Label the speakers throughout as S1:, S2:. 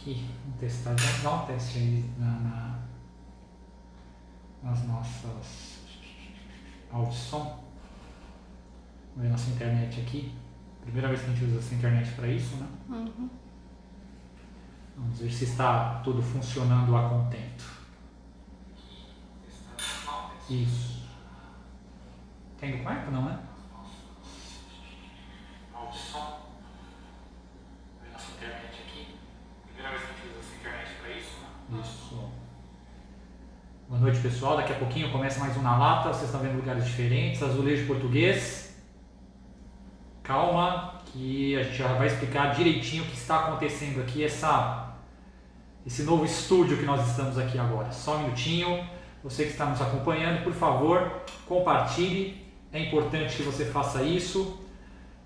S1: aqui, vamos testar, dar um teste aí nas nossas áudio e som. Vamos ver nossa internet aqui. Primeira vez que a gente usa essa internet para isso, né?
S2: Uhum.
S1: Vamos ver se está tudo funcionando a contento. Isso. Tem do quarto, não, né? Áudio e som. Vamos ver nossa internet aqui. Primeira vez que a gente usa essa internet para isso, né? Isso. Boa noite, pessoal. Daqui a pouquinho começa mais um Na Lata. Vocês estão vendo lugares diferentes. Azulejo português. Calma, que a gente já vai explicar direitinho o que está acontecendo aqui, esse novo estúdio que nós estamos aqui agora. Só um minutinho. Você que está nos acompanhando, por favor, compartilhe. É importante que você faça isso.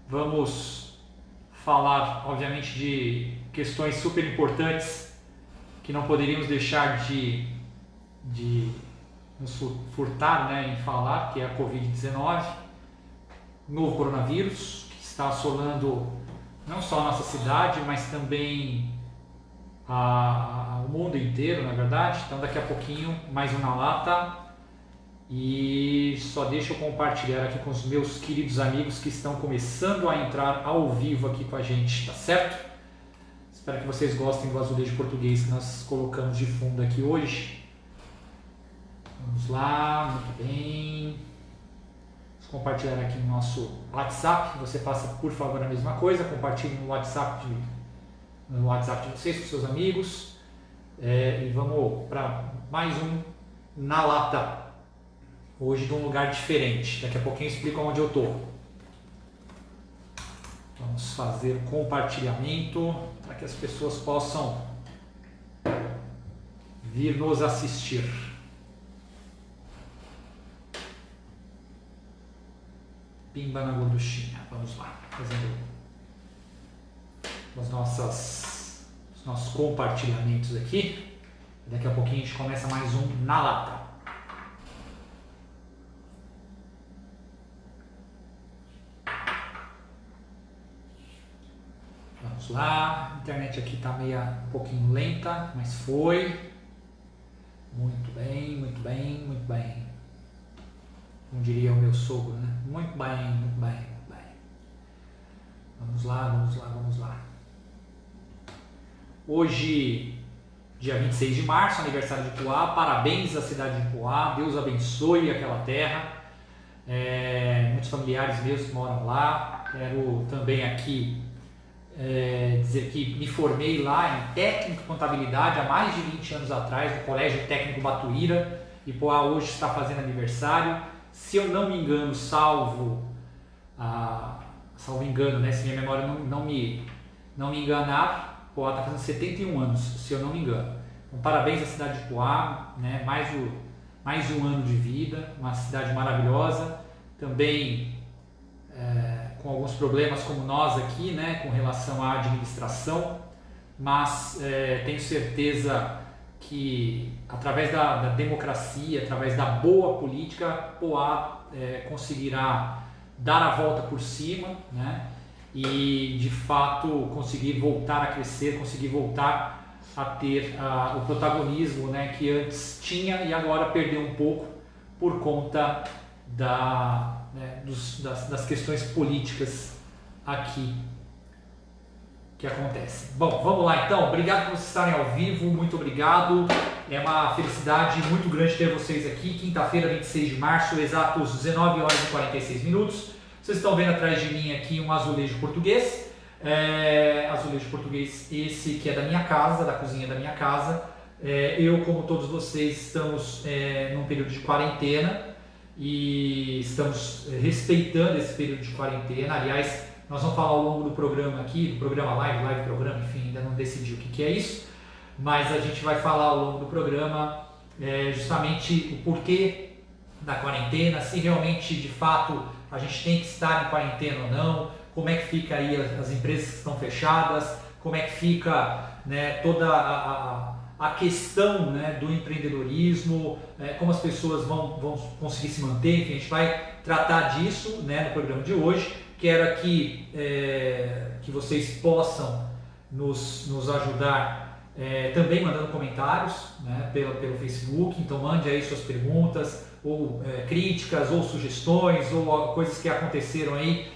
S1: Vamos falar, obviamente, de questões super importantes que não poderíamos deixar de nos furtar, né, em falar, que é a Covid-19, novo coronavírus, que está assolando não só a nossa cidade, mas também o mundo inteiro, na verdade. Então daqui a pouquinho mais um Na Lata, e só deixa eu compartilhar aqui com os meus queridos amigos que estão começando a entrar ao vivo aqui com a gente, tá certo? Espero que vocês gostem do azulejo português que nós colocamos de fundo aqui hoje. Vamos lá, muito bem. Vamos compartilhar aqui no nosso WhatsApp. Você faça, por favor, a mesma coisa. Compartilhe no WhatsApp de vocês, com seus amigos. E vamos para mais um Na Lata. Hoje de um lugar diferente. Daqui a pouquinho eu explico onde eu estou. Vamos fazer o compartilhamento para que as pessoas possam vir nos assistir. Pimba na gorduchinha. Vamos lá, fazendo os nossos compartilhamentos aqui. Daqui a pouquinho a gente começa mais um Na Lata. Vamos lá, a internet aqui está um pouquinho lenta, mas foi. Muito bem, muito bem, muito bem. Como diria o meu sogro, né? Muito bem, muito bem, muito bem. Vamos lá, vamos lá, vamos lá. Hoje, dia 26 de março, aniversário de Poá. Parabéns à cidade de Poá. Deus abençoe aquela terra. Muitos familiares meus moram lá. Quero também aqui dizer que me formei lá em técnico de contabilidade há mais de 20 anos atrás, no Colégio Técnico Batuíra. E Poá hoje está fazendo aniversário. Se eu não me engano, salvo engano, né? Se minha memória não me enganar, Poá está fazendo 71 anos, se eu não me engano. Então, parabéns à cidade de Poá, né? Mais um ano de vida, uma cidade maravilhosa, também com alguns problemas como nós aqui, né? Com relação à administração, mas tenho certeza que através da democracia, através da boa política, Poá conseguirá dar a volta por cima, né? E de fato conseguir voltar a crescer, conseguir voltar a ter o protagonismo, né, que antes tinha e agora perdeu um pouco por conta das questões políticas aqui que acontece. Bom, vamos lá então. Obrigado por vocês estarem ao vivo, muito obrigado. É uma felicidade muito grande ter vocês aqui. Quinta-feira, 26 de março, exatos 19 horas e 46 minutos. Vocês estão vendo atrás de mim aqui um azulejo português. Azulejo português esse que é da minha casa, da cozinha da minha casa. Eu, como todos vocês, estamos num período de quarentena e estamos respeitando esse período de quarentena. Aliás, nós vamos falar ao longo do programa aqui, do programa live programa, enfim, ainda não decidi o que é isso, mas a gente vai falar ao longo do programa justamente o porquê da quarentena, se realmente, de fato, a gente tem que estar em quarentena ou não, como é que fica aí as empresas que estão fechadas, como é que fica, né, toda a questão, né, do empreendedorismo, como as pessoas vão conseguir se manter, enfim, a gente vai tratar disso, né, no programa de hoje. Quero aqui que vocês possam nos ajudar também mandando comentários, né, pelo Facebook, então mande aí suas perguntas, ou críticas, ou sugestões, ou coisas que aconteceram aí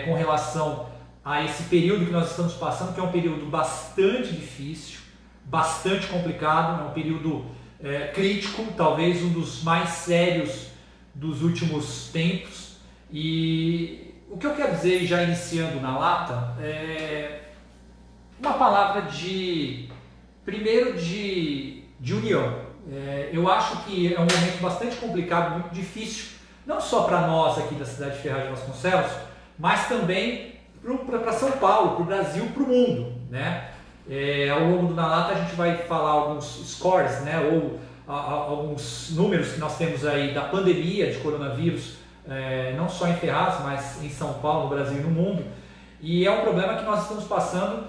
S1: com relação a esse período que nós estamos passando, que é um período bastante difícil, bastante complicado, é um período crítico, talvez um dos mais sérios dos últimos tempos. E o que eu quero dizer, já iniciando na lata, é uma palavra primeiro de união. Eu acho que é um momento bastante complicado, muito difícil, não só para nós aqui da cidade de Ferraz de Vasconcelos, mas também para São Paulo, para o Brasil, para o mundo, né? Ao longo do Na Lata a gente vai falar alguns scores, né? Ou alguns números que nós temos aí da pandemia de coronavírus, não só em Ferraz, mas em São Paulo, no Brasil e no mundo. E é um problema que nós estamos passando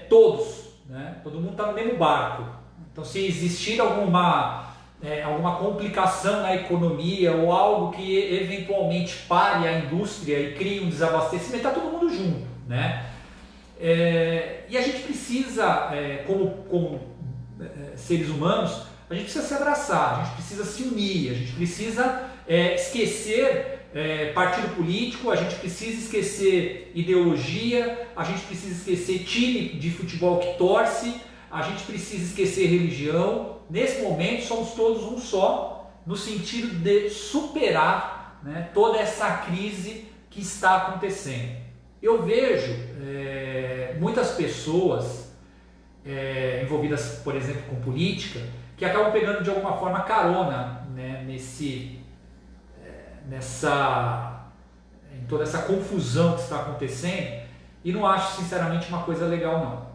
S1: todos, né? Todo mundo está no mesmo barco. Então, se existir alguma complicação na economia ou algo que eventualmente pare a indústria e crie um desabastecimento, está todo mundo junto, né? E a gente precisa, como seres humanos, a gente precisa se abraçar, a gente precisa se unir, a gente precisa esquecer partido político, a gente precisa esquecer ideologia, a gente precisa esquecer time de futebol que torce, a gente precisa esquecer religião. Nesse momento somos todos um só, no sentido de superar, né, toda essa crise que está acontecendo. Eu vejo muitas pessoas envolvidas, por exemplo, com política, que acabam pegando de alguma forma carona, né, em toda essa confusão que está acontecendo, e não acho sinceramente uma coisa legal não.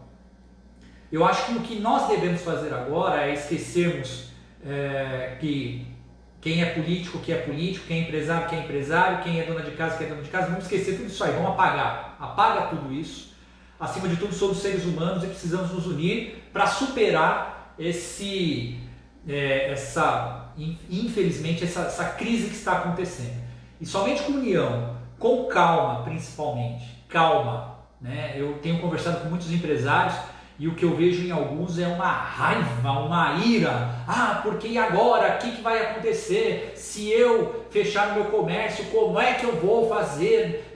S1: Eu acho que o que nós devemos fazer agora é esquecermos que quem é político, que é político, quem é empresário, quem é dona de casa, que é dona de casa. Vamos esquecer tudo isso aí, vamos apagar. Apaga tudo isso. Acima de tudo, somos seres humanos e precisamos nos unir para superar infelizmente, essa crise que está acontecendo. E somente com união, com calma principalmente, calma, né? Eu tenho conversado com muitos empresários e o que eu vejo em alguns é uma raiva, uma ira. Porque e agora? O que vai acontecer? Se eu fechar o meu comércio, como é que eu vou fazer?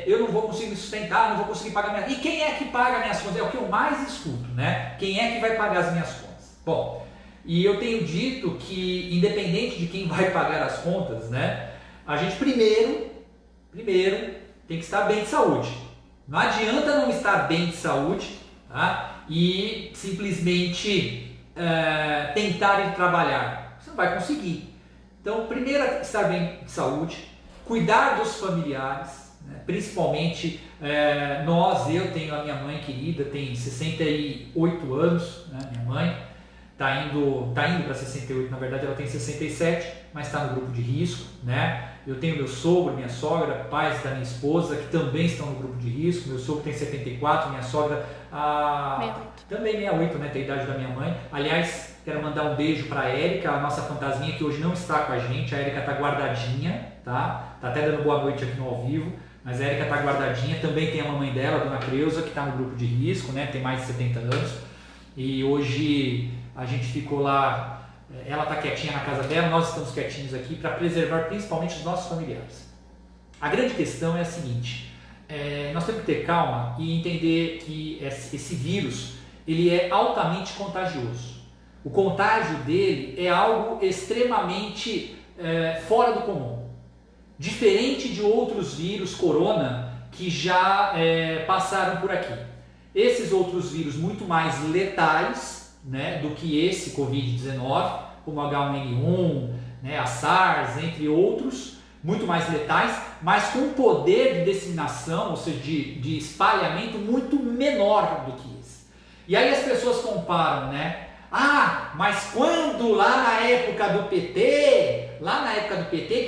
S1: Eu não vou conseguir me sustentar, não vou conseguir pagar minhas... E quem é que paga minhas contas? É o que eu mais escuto, né? Quem é que vai pagar as minhas contas? Bom, e eu tenho dito que, independente de quem vai pagar as contas, né? A gente primeiro tem que estar bem de saúde. Não adianta não estar bem de saúde, tá? E simplesmente tentar ir trabalhar. Você não vai conseguir. Então, primeiro estar bem de saúde, cuidar dos familiares, né? Principalmente eu tenho a minha mãe querida, tem 68 anos, né? Minha mãe está indo para 68, na verdade ela tem 67, mas está no grupo de risco, né? Eu tenho meu sogro, minha sogra, pais da minha esposa, que também estão no grupo de risco. Meu sogro tem 74, minha sogra também 68, né? Tem a idade da minha mãe. Aliás, quero mandar um beijo para a Érica, a nossa fantasminha que hoje não está com a gente. A Érica está guardadinha, tá? Tá até dando boa noite aqui no ao vivo, mas a Érica está guardadinha. Também tem a mamãe dela, a dona Creuza, que está no grupo de risco, né? Tem mais de 70 anos. E hoje a gente ficou lá. Ela está quietinha na casa dela, nós estamos quietinhos aqui para preservar principalmente os nossos familiares. A grande questão é a seguinte, nós temos que ter calma e entender que esse vírus ele é altamente contagioso. O contágio dele é algo extremamente fora do comum. Diferente de outros vírus corona que já passaram por aqui. Esses outros vírus muito mais letais, né, do que esse Covid-19, como H1N1, né, a SARS, entre outros, muito mais letais, mas com um poder de disseminação, ou seja, de espalhamento muito menor do que esse. E aí as pessoas comparam, né? Mas quando lá na época do PT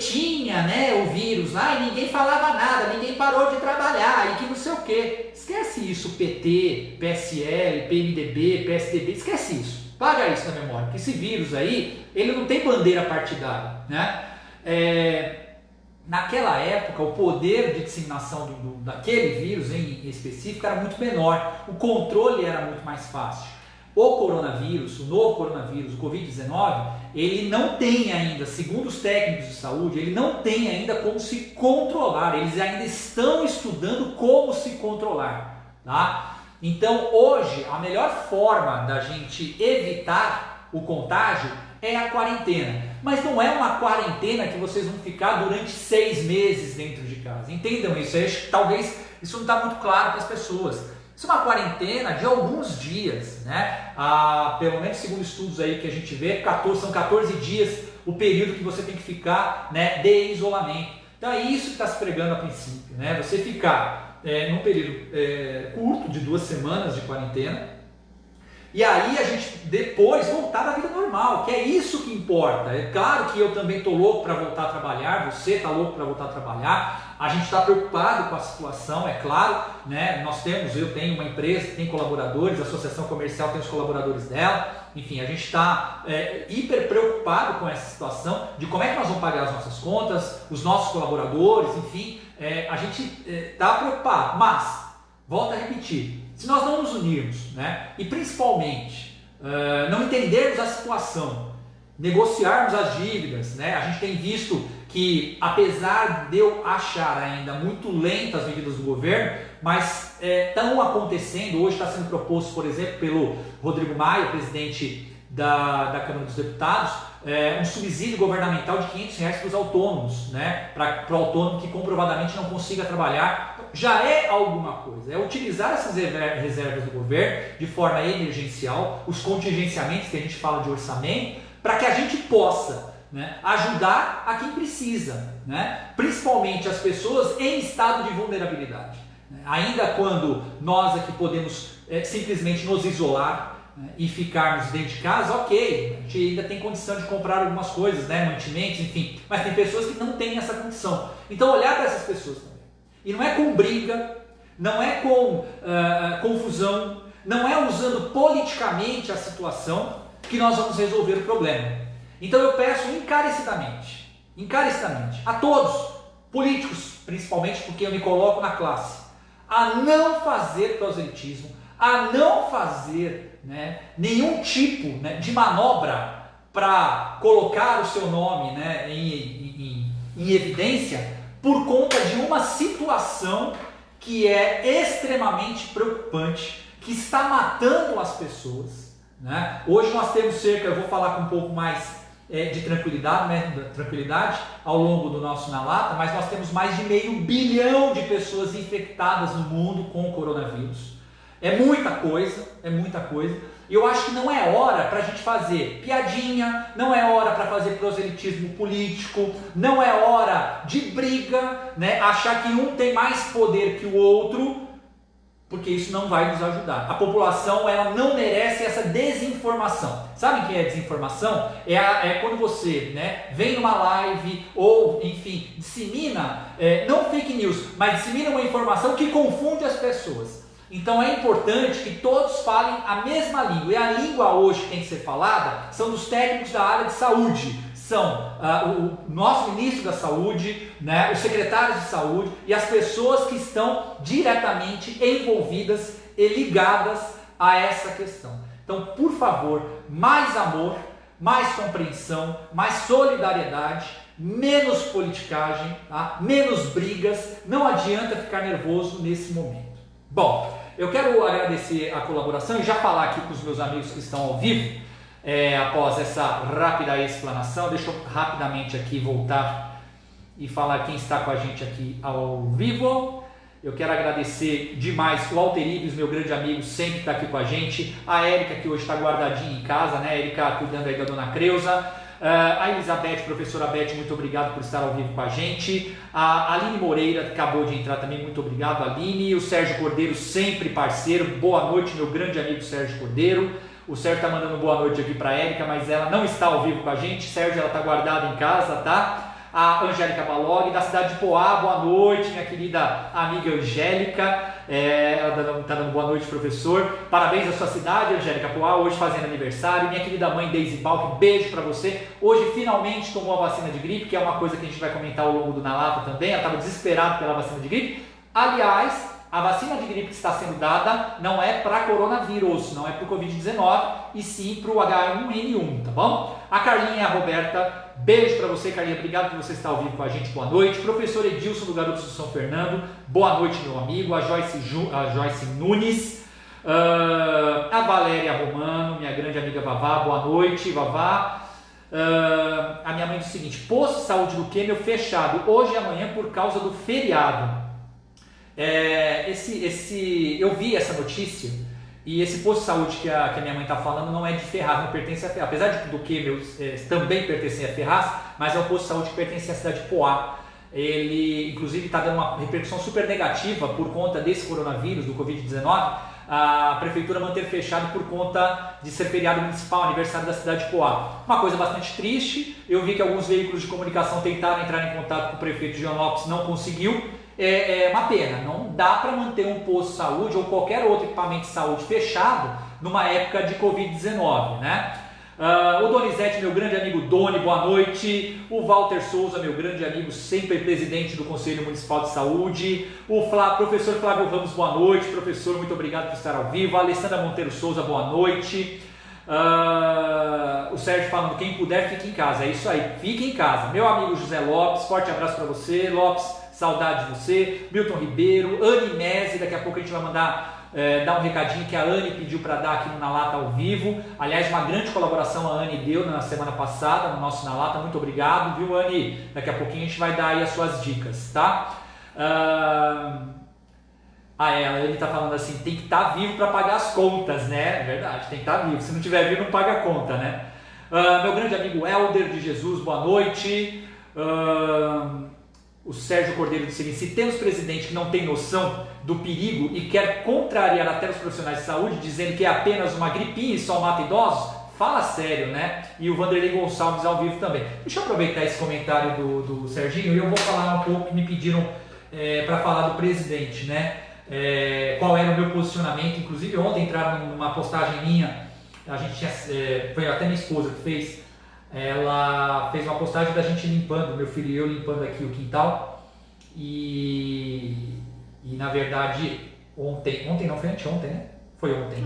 S1: tinha, né, o vírus lá e ninguém falava nada, ninguém parou de trabalhar e que não sei o quê. Esquece isso, PT, PSL, PMDB, PSDB, esquece isso. Paga isso na memória, porque esse vírus aí, ele não tem bandeira partidária, né? Naquela época, o poder de disseminação daquele vírus em específico era muito menor, o controle era muito mais fácil. O coronavírus, o novo coronavírus, o Covid-19, ele não tem ainda, segundo os técnicos de saúde, ele não tem ainda como se controlar, eles ainda estão estudando como se controlar, tá? Então hoje a melhor forma da gente evitar o contágio é a quarentena, mas não é uma quarentena que vocês vão ficar durante 6 meses dentro de casa, entendam isso, talvez isso não está muito claro para as pessoas. Isso é uma quarentena de alguns dias, né? Pelo menos segundo estudos aí que a gente vê, são 14 dias o período que você tem que ficar, né, de isolamento. Então é isso que está se pregando a princípio, né? Você ficar num período curto de 2 semanas de quarentena e aí a gente depois voltar à vida normal, que é isso que importa. É claro que eu também estou louco para voltar a trabalhar, você está louco para voltar a trabalhar, a gente está preocupado com a situação, é claro, né? Eu tenho uma empresa que tem colaboradores, a associação comercial tem os colaboradores dela, enfim, a gente está hiper preocupado com essa situação de como é que nós vamos pagar as nossas contas, os nossos colaboradores, enfim, a gente está preocupado, mas, volto a repetir, se nós não nos unirmos, né, e principalmente não entendermos a situação, negociarmos as dívidas, né, a gente tem visto que, apesar de eu achar ainda muito lentas as medidas do governo, mas estão acontecendo. Hoje está sendo proposto, por exemplo, pelo Rodrigo Maia, presidente da Câmara dos Deputados, um subsídio governamental de R$500 para os autônomos, né, para o autônomo que comprovadamente não consiga trabalhar. Já é alguma coisa, é utilizar essas reservas do governo de forma emergencial, os contingenciamentos que a gente fala de orçamento, para que a gente possa, né, ajudar a quem precisa, né, principalmente as pessoas em estado de vulnerabilidade. Ainda quando nós aqui podemos simplesmente nos isolar, né, e ficarmos dentro de casa, ok, a gente ainda tem condição de comprar algumas coisas, né, mantimentos, enfim, mas tem pessoas que não têm essa condição. Então olhar para essas pessoas também. E não é com briga, não é com confusão, não é usando politicamente a situação que nós vamos resolver o problema. Então eu peço encarecidamente a todos, políticos principalmente, porque eu me coloco na classe, a não fazer proselitismo, a não fazer, né, nenhum tipo, né, de manobra para colocar o seu nome, né, em evidência, por conta de uma situação que é extremamente preocupante, que está matando as pessoas, né? Hoje nós temos eu vou falar com um pouco mais de tranquilidade, né, ao longo do nosso Na Lata, mas nós temos mais de 500 milhão de pessoas infectadas no mundo com o coronavírus. É muita coisa, e eu acho que não é hora para a gente fazer piadinha, não é hora para fazer proselitismo político, não é hora de briga, né? Achar que um tem mais poder que o outro, porque isso não vai nos ajudar. A população, ela não merece essa desinformação. Sabem o que é desinformação? É quando você, né, vem numa live ou, enfim, dissemina, não fake news, mas dissemina uma informação que confunde as pessoas. Então é importante que todos falem a mesma língua, e a língua hoje que tem que ser falada são dos técnicos da área de saúde, são o nosso ministro da saúde, né, os secretários de saúde e as pessoas que estão diretamente envolvidas e ligadas a essa questão. Então, por favor, mais amor, mais compreensão, mais solidariedade, menos politicagem, tá? Menos brigas, não adianta ficar nervoso nesse momento. Bom, eu quero agradecer a colaboração e já falar aqui com os meus amigos que estão ao vivo, após essa rápida explanação. Deixa eu rapidamente aqui voltar e falar quem está com a gente aqui ao vivo. Eu quero agradecer demais o Alterives, meu grande amigo, sempre está aqui com a gente. A Érica, que hoje está guardadinha em casa, né? A Érica cuidando aí da dona Creuza. A Elizabeth, professora Beth, muito obrigado por estar ao vivo com a gente. A Aline Moreira, que acabou de entrar também, muito obrigado, Aline. O Sérgio Cordeiro, sempre parceiro. Boa noite, meu grande amigo Sérgio Cordeiro. O Sérgio está mandando boa noite aqui para a Érica, mas ela não está ao vivo com a gente. Sérgio, ela está guardada em casa, tá? A Angélica Balog, da cidade de Poá, boa noite, minha querida amiga Angélica. Ela está dando boa noite, professor. Parabéns à sua cidade, Angélica. Poá, hoje fazendo aniversário. Minha querida mãe Daisy Balk, beijo para você. Hoje finalmente tomou a vacina de gripe, que é uma coisa que a gente vai comentar ao longo do Na Lata também. Ela estava desesperada pela vacina de gripe. Aliás, A vacina de gripe que está sendo dada não é para coronavírus, não é para o Covid-19, e sim para o H1N1, tá bom? A Carlinha e a Roberta, beijo para você, Carlinha, obrigado por você estar ao vivo com a gente, boa noite. Professor Edilson do Garotos do São Fernando, boa noite, meu amigo. A Joyce Nunes, a Valéria Romano, minha grande amiga Vavá, boa noite, Vavá. A minha mãe diz o seguinte: posto de saúde do Quêmio fechado hoje e amanhã por causa do feriado. Eu vi essa notícia, e esse posto de saúde que a minha mãe está falando não é de Ferraz, não pertence a Ferraz, apesar do Quêmio também pertencer a Ferraz, mas é um posto de saúde que pertence à cidade de Poá. Ele inclusive está dando uma repercussão super negativa por conta desse coronavírus, do Covid-19, a prefeitura manter fechado por conta de ser feriado municipal, aniversário da cidade de Poá. Uma coisa bastante triste. Eu vi que alguns veículos de comunicação tentaram entrar em contato com o prefeito de Joanópolis, não conseguiu. É uma pena, não dá para manter um posto de saúde ou qualquer outro equipamento de saúde fechado numa época de Covid-19, né? O Donizete, meu grande amigo Doni, boa noite. O Walter Souza, meu grande amigo, sempre presidente do Conselho Municipal de Saúde. O professor Flávio Ramos, boa noite. Professor, muito obrigado por estar ao vivo. A Alessandra Monteiro Souza, boa noite. O Sérgio falando, quem puder fique em casa. É isso aí, fique em casa. Meu amigo José Lopes, forte abraço para você, Lopes. Saudade de você. Milton Ribeiro, Anne Mese, daqui a pouco a gente vai mandar dar um recadinho que a Anne pediu para dar aqui no Na Lata ao vivo. Aliás, uma grande colaboração a Anne deu na semana passada no nosso Na Lata. Muito obrigado, viu, Anne? Daqui a pouquinho a gente vai dar aí as suas dicas, tá? A Anne está falando assim, tem que estar vivo para pagar as contas, né? É verdade, tem que estar vivo. Se não tiver vivo, não paga a conta, né? Meu grande amigo Helder de Jesus, boa noite. O Sérgio Cordeiro disse: se temos presidente que não tem noção do perigo e quer contrariar até os profissionais de saúde, dizendo que é apenas uma gripinha e só mata idosos, fala sério, né? E o Vanderlei Gonçalves ao vivo também. Deixa eu aproveitar esse comentário do Serginho e eu vou falar um pouco que me pediram para falar do presidente, né? Qual era o meu posicionamento. Inclusive ontem entraram numa postagem minha, a gente tinha, foi até minha esposa que fez. Ela fez uma postagem da gente limpando, meu filho e eu limpando aqui o quintal, e na verdade ontem não, foi anteontem, né? Foi ontem.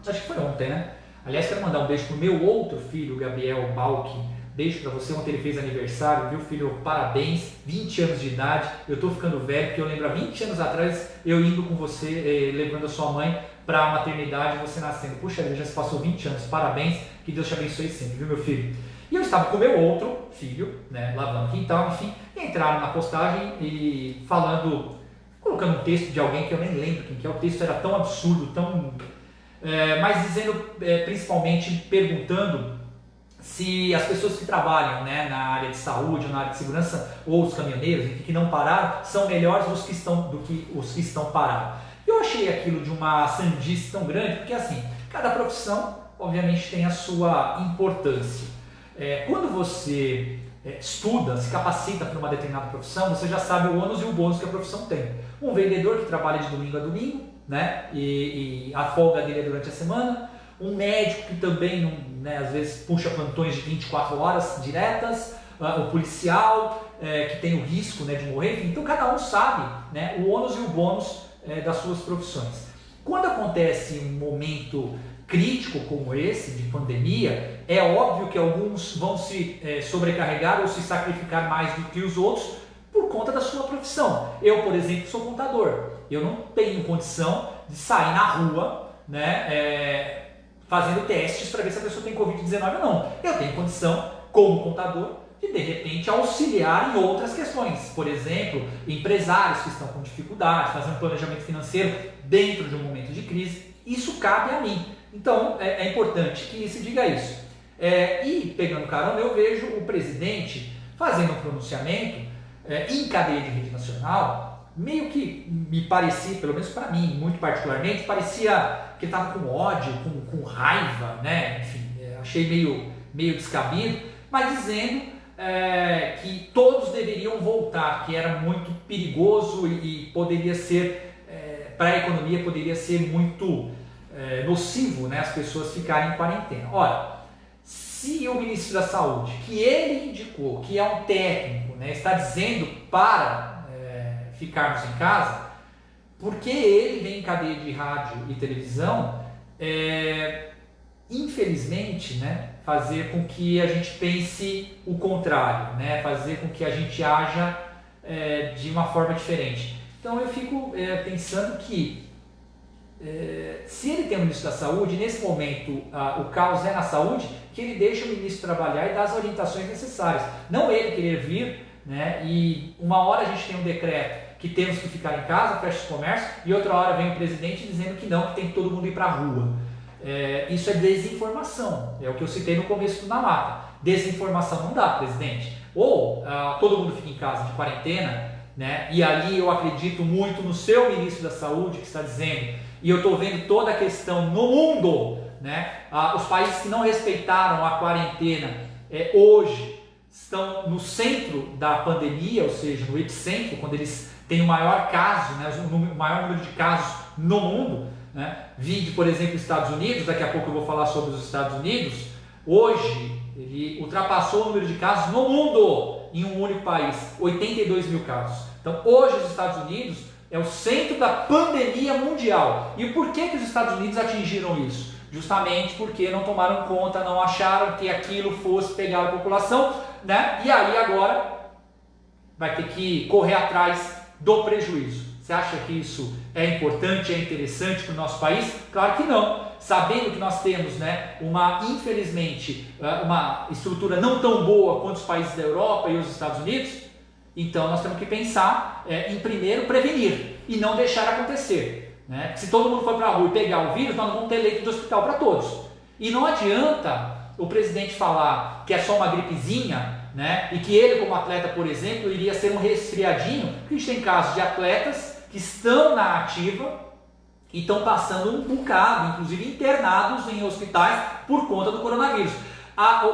S1: Acho que foi ontem, né? Aliás, quero mandar um beijo pro meu outro filho, Gabriel Balk. Beijo pra você, ontem ele fez aniversário, viu, filho? Parabéns, 20 anos de idade. Eu tô ficando velho, porque eu lembro há 20 anos atrás eu indo com você, levando a sua mãe pra maternidade, você nascendo. Puxa, já se passou 20 anos, parabéns, que Deus te abençoe sempre, viu, meu filho? E eu estava com o meu outro filho, né, lavando o quintal, enfim, e entraram na postagem e falando, colocando um texto de alguém que eu nem lembro quem que é, o texto era tão absurdo, mas dizendo, principalmente perguntando se as pessoas que trabalham, né, na área de saúde, na área de segurança, ou os caminhoneiros, enfim, que não pararam, são melhores do que os que estão parados. Eu achei aquilo de uma sandice tão grande, porque assim, cada profissão, obviamente, tem a sua importância. Quando você estuda, se capacita para uma determinada profissão, você já sabe o ônus e o bônus que a profissão tem. Um vendedor que trabalha de domingo a domingo, né, e a folga dele é durante a semana. Um médico que também, né, às vezes puxa plantões de 24 horas diretas. O policial que tem o risco, né, de morrer. Então cada um sabe, né, o ônus e o bônus das suas profissões. Quando acontece um momento crítico como esse, de pandemia, é óbvio que alguns vão se sobrecarregar ou se sacrificar mais do que os outros por conta da sua profissão. Eu, por exemplo, sou contador. Eu não tenho condição de sair na rua, né, fazendo testes para ver se a pessoa tem Covid-19 ou não. Eu tenho condição, como contador, de repente auxiliar em outras questões. Por exemplo, empresários que estão com dificuldade, fazer um planejamento financeiro dentro de um momento de crise. Isso cabe a mim. Então, é importante que se diga isso. E, pegando carona, eu vejo o presidente fazendo um pronunciamento em cadeia de rede nacional, meio que me parecia, pelo menos para mim, muito particularmente, parecia que estava com ódio, com raiva, né? Enfim, achei meio descabido, mas dizendo que todos deveriam voltar, que era muito perigoso e poderia ser, para a economia, poderia ser muito nocivo, né, as pessoas ficarem em quarentena. Ora, se o ministro da Saúde, que ele indicou, que é um técnico, né, está dizendo para ficarmos em casa, porque ele vem em cadeia de rádio e televisão, infelizmente, né, fazer com que a gente pense o contrário, né, fazer com que a gente haja de uma forma diferente. Então eu fico pensando que se ele tem um ministro da saúde, nesse momento o caos é na saúde, que ele deixe o ministro trabalhar e dar as orientações necessárias. Não ele querer vir, né, e uma hora a gente tem um decreto que temos que ficar em casa, fecha o comércio, e outra hora vem o presidente dizendo que não, que tem que todo mundo ir para a rua. Isso é desinformação, é o que eu citei no começo do Na Lata. Desinformação não dá, presidente. Ou todo mundo fica em casa de quarentena, né, e ali eu acredito muito no seu ministro da saúde que está dizendo, e eu estou vendo toda a questão no mundo, né, os países que não respeitaram a quarentena hoje estão no centro da pandemia, ou seja, no epicentro, quando eles têm o maior caso, né, o maior número de casos no mundo, né. Vide, por exemplo, os Estados Unidos, daqui a pouco eu vou falar sobre os Estados Unidos. Hoje ele ultrapassou o número de casos no mundo em um único país, 82 mil casos. Então hoje os Estados Unidos é o centro da pandemia mundial. E por que os Estados Unidos atingiram isso? Justamente porque não tomaram conta, não acharam que aquilo fosse pegar a população, né? E aí agora vai ter que correr atrás do prejuízo. Você acha que isso é importante, é interessante para o nosso país? Claro que não. Sabendo que nós temos, né, infelizmente, uma estrutura não tão boa quanto os países da Europa e os Estados Unidos, então nós temos que pensar em primeiro prevenir e não deixar acontecer, né? Se todo mundo for para a rua e pegar o vírus, nós não vamos ter leito de hospital para todos. E não adianta o presidente falar que é só uma gripezinha, né? E que ele, como atleta, por exemplo, iria ser um resfriadinho, porque a gente tem casos de atletas que estão na ativa e estão passando um bocado, inclusive internados em hospitais por conta do coronavírus.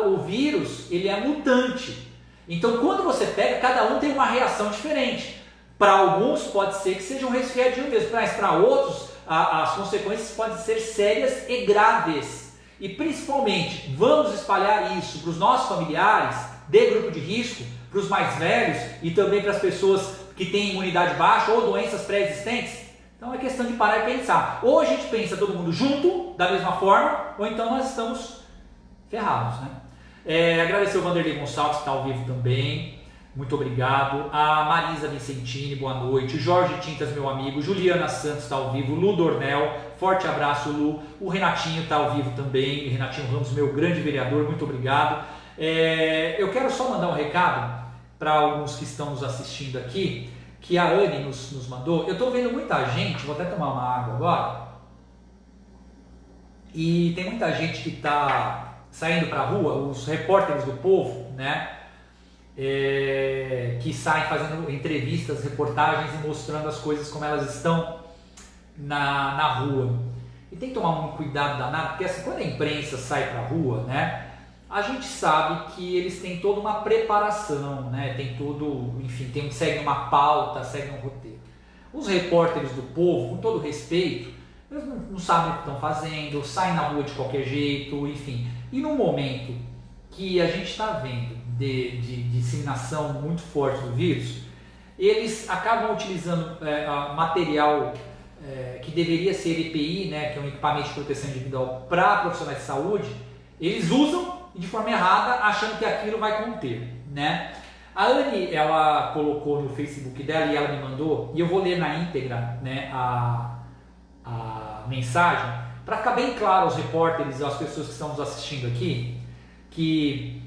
S1: O vírus, ele é mutante. Então, quando você pega, cada um tem uma reação diferente. Para alguns pode ser que seja um resfriadinho mesmo, mas para outros as consequências podem ser sérias e graves. E principalmente, vamos espalhar isso para os nossos familiares de grupo de risco, para os mais velhos e também para as pessoas que têm imunidade baixa ou doenças pré-existentes. Então é questão de parar e pensar. Ou a gente pensa todo mundo junto, da mesma forma, ou então nós estamos ferrados, né? Agradecer o Vanderlei Gonçalves, que está ao vivo também. Muito obrigado. A Marisa Vicentini, boa noite. Jorge Tintas, meu amigo. Juliana Santos está ao vivo. Lu Dornel, forte abraço, Lu. O Renatinho está ao vivo também. Renatinho Ramos, meu grande vereador, muito obrigado. Eu quero só mandar um recado para alguns que estão nos assistindo aqui, que a Anne nos mandou. Eu estou vendo muita gente, vou até tomar uma água agora, e tem muita gente que está saindo para a rua, os repórteres do povo, né, que saem fazendo entrevistas, reportagens e mostrando as coisas como elas estão na rua. E tem que tomar um cuidado danado, porque assim, quando a imprensa sai para a rua, né, a gente sabe que eles têm toda uma preparação, né? Tem todo, enfim, segue uma pauta, segue um roteiro. Os repórteres do povo, com todo respeito, eles não sabem o que estão fazendo, saem na rua de qualquer jeito, enfim. E no momento que a gente está vendo de disseminação muito forte do vírus, eles acabam utilizando material que deveria ser EPI, né? Que é um equipamento de proteção individual para profissionais de saúde, eles usam de forma errada, achando que aquilo vai conter, né? A Anne, ela colocou no Facebook dela e ela me mandou, e eu vou ler na íntegra, né, a mensagem, para ficar bem claro aos repórteres e às pessoas que estão nos assistindo aqui, que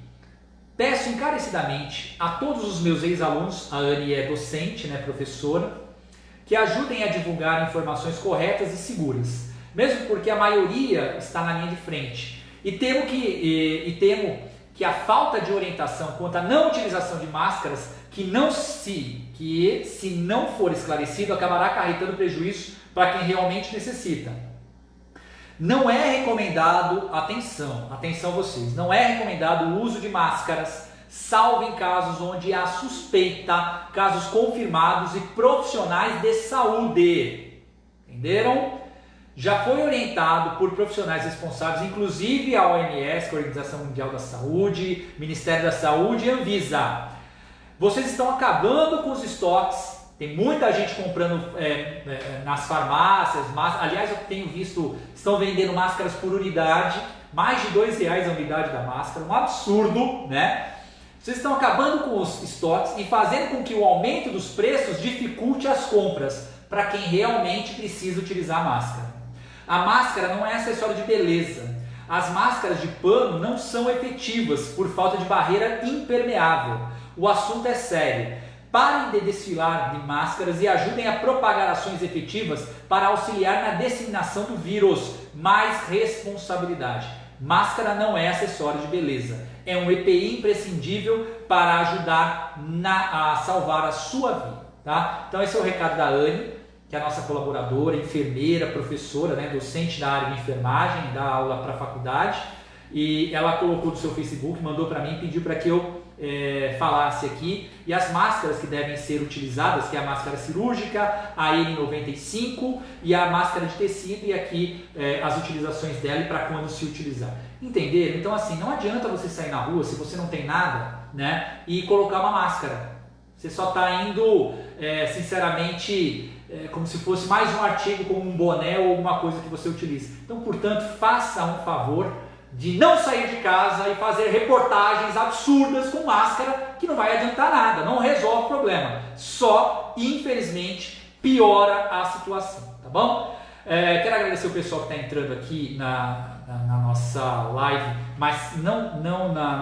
S1: peço encarecidamente a todos os meus ex-alunos, a Anne é docente, né, professora, que ajudem a divulgar informações corretas e seguras, mesmo porque a maioria está na linha de frente. E temo que a falta de orientação quanto à não utilização de máscaras, que se não for esclarecido, acabará acarretando prejuízo para quem realmente necessita. Não é recomendado, atenção vocês, não é recomendado o uso de máscaras, salvo em casos onde há suspeita, casos confirmados e profissionais de saúde. Entenderam? Já foi orientado por profissionais responsáveis, inclusive a OMS, que é a Organização Mundial da Saúde, Ministério da Saúde e Anvisa. Vocês estão acabando com os estoques Tem muita gente comprando nas farmácias, aliás eu tenho visto, estão vendendo máscaras por unidade, mais de R$2 a unidade da máscara, um absurdo, né? Vocês estão acabando com os estoques e fazendo com que o aumento dos preços dificulte as compras para quem realmente precisa utilizar a máscara. A máscara não é acessório de beleza. As máscaras de pano não são efetivas por falta de barreira impermeável. O assunto é sério. Parem de desfilar de máscaras e ajudem a propagar ações efetivas para auxiliar na disseminação do vírus. Mais responsabilidade. Máscara não é acessório de beleza. É um EPI imprescindível para ajudar a salvar a sua vida. Tá? Então esse é o recado da Anne, que é a nossa colaboradora, enfermeira, professora, né, docente da área de enfermagem, dá aula para a faculdade. E ela colocou no seu Facebook, mandou para mim, pediu para que eu falasse aqui. E as máscaras que devem ser utilizadas, que é a máscara cirúrgica, a N95 e a máscara de tecido, e aqui as utilizações dela e para quando se utilizar. Entenderam? Então assim, não adianta você sair na rua se você não tem nada, né, e colocar uma máscara. Você só está indo, sinceramente, como se fosse mais um artigo como um boné ou alguma coisa que você utiliza. Então, portanto, faça um favor de não sair de casa e fazer reportagens absurdas com máscara, que não vai adiantar nada, não resolve o problema, só, infelizmente, piora a situação, tá bom? Quero agradecer o pessoal que está entrando aqui na nossa live, mas não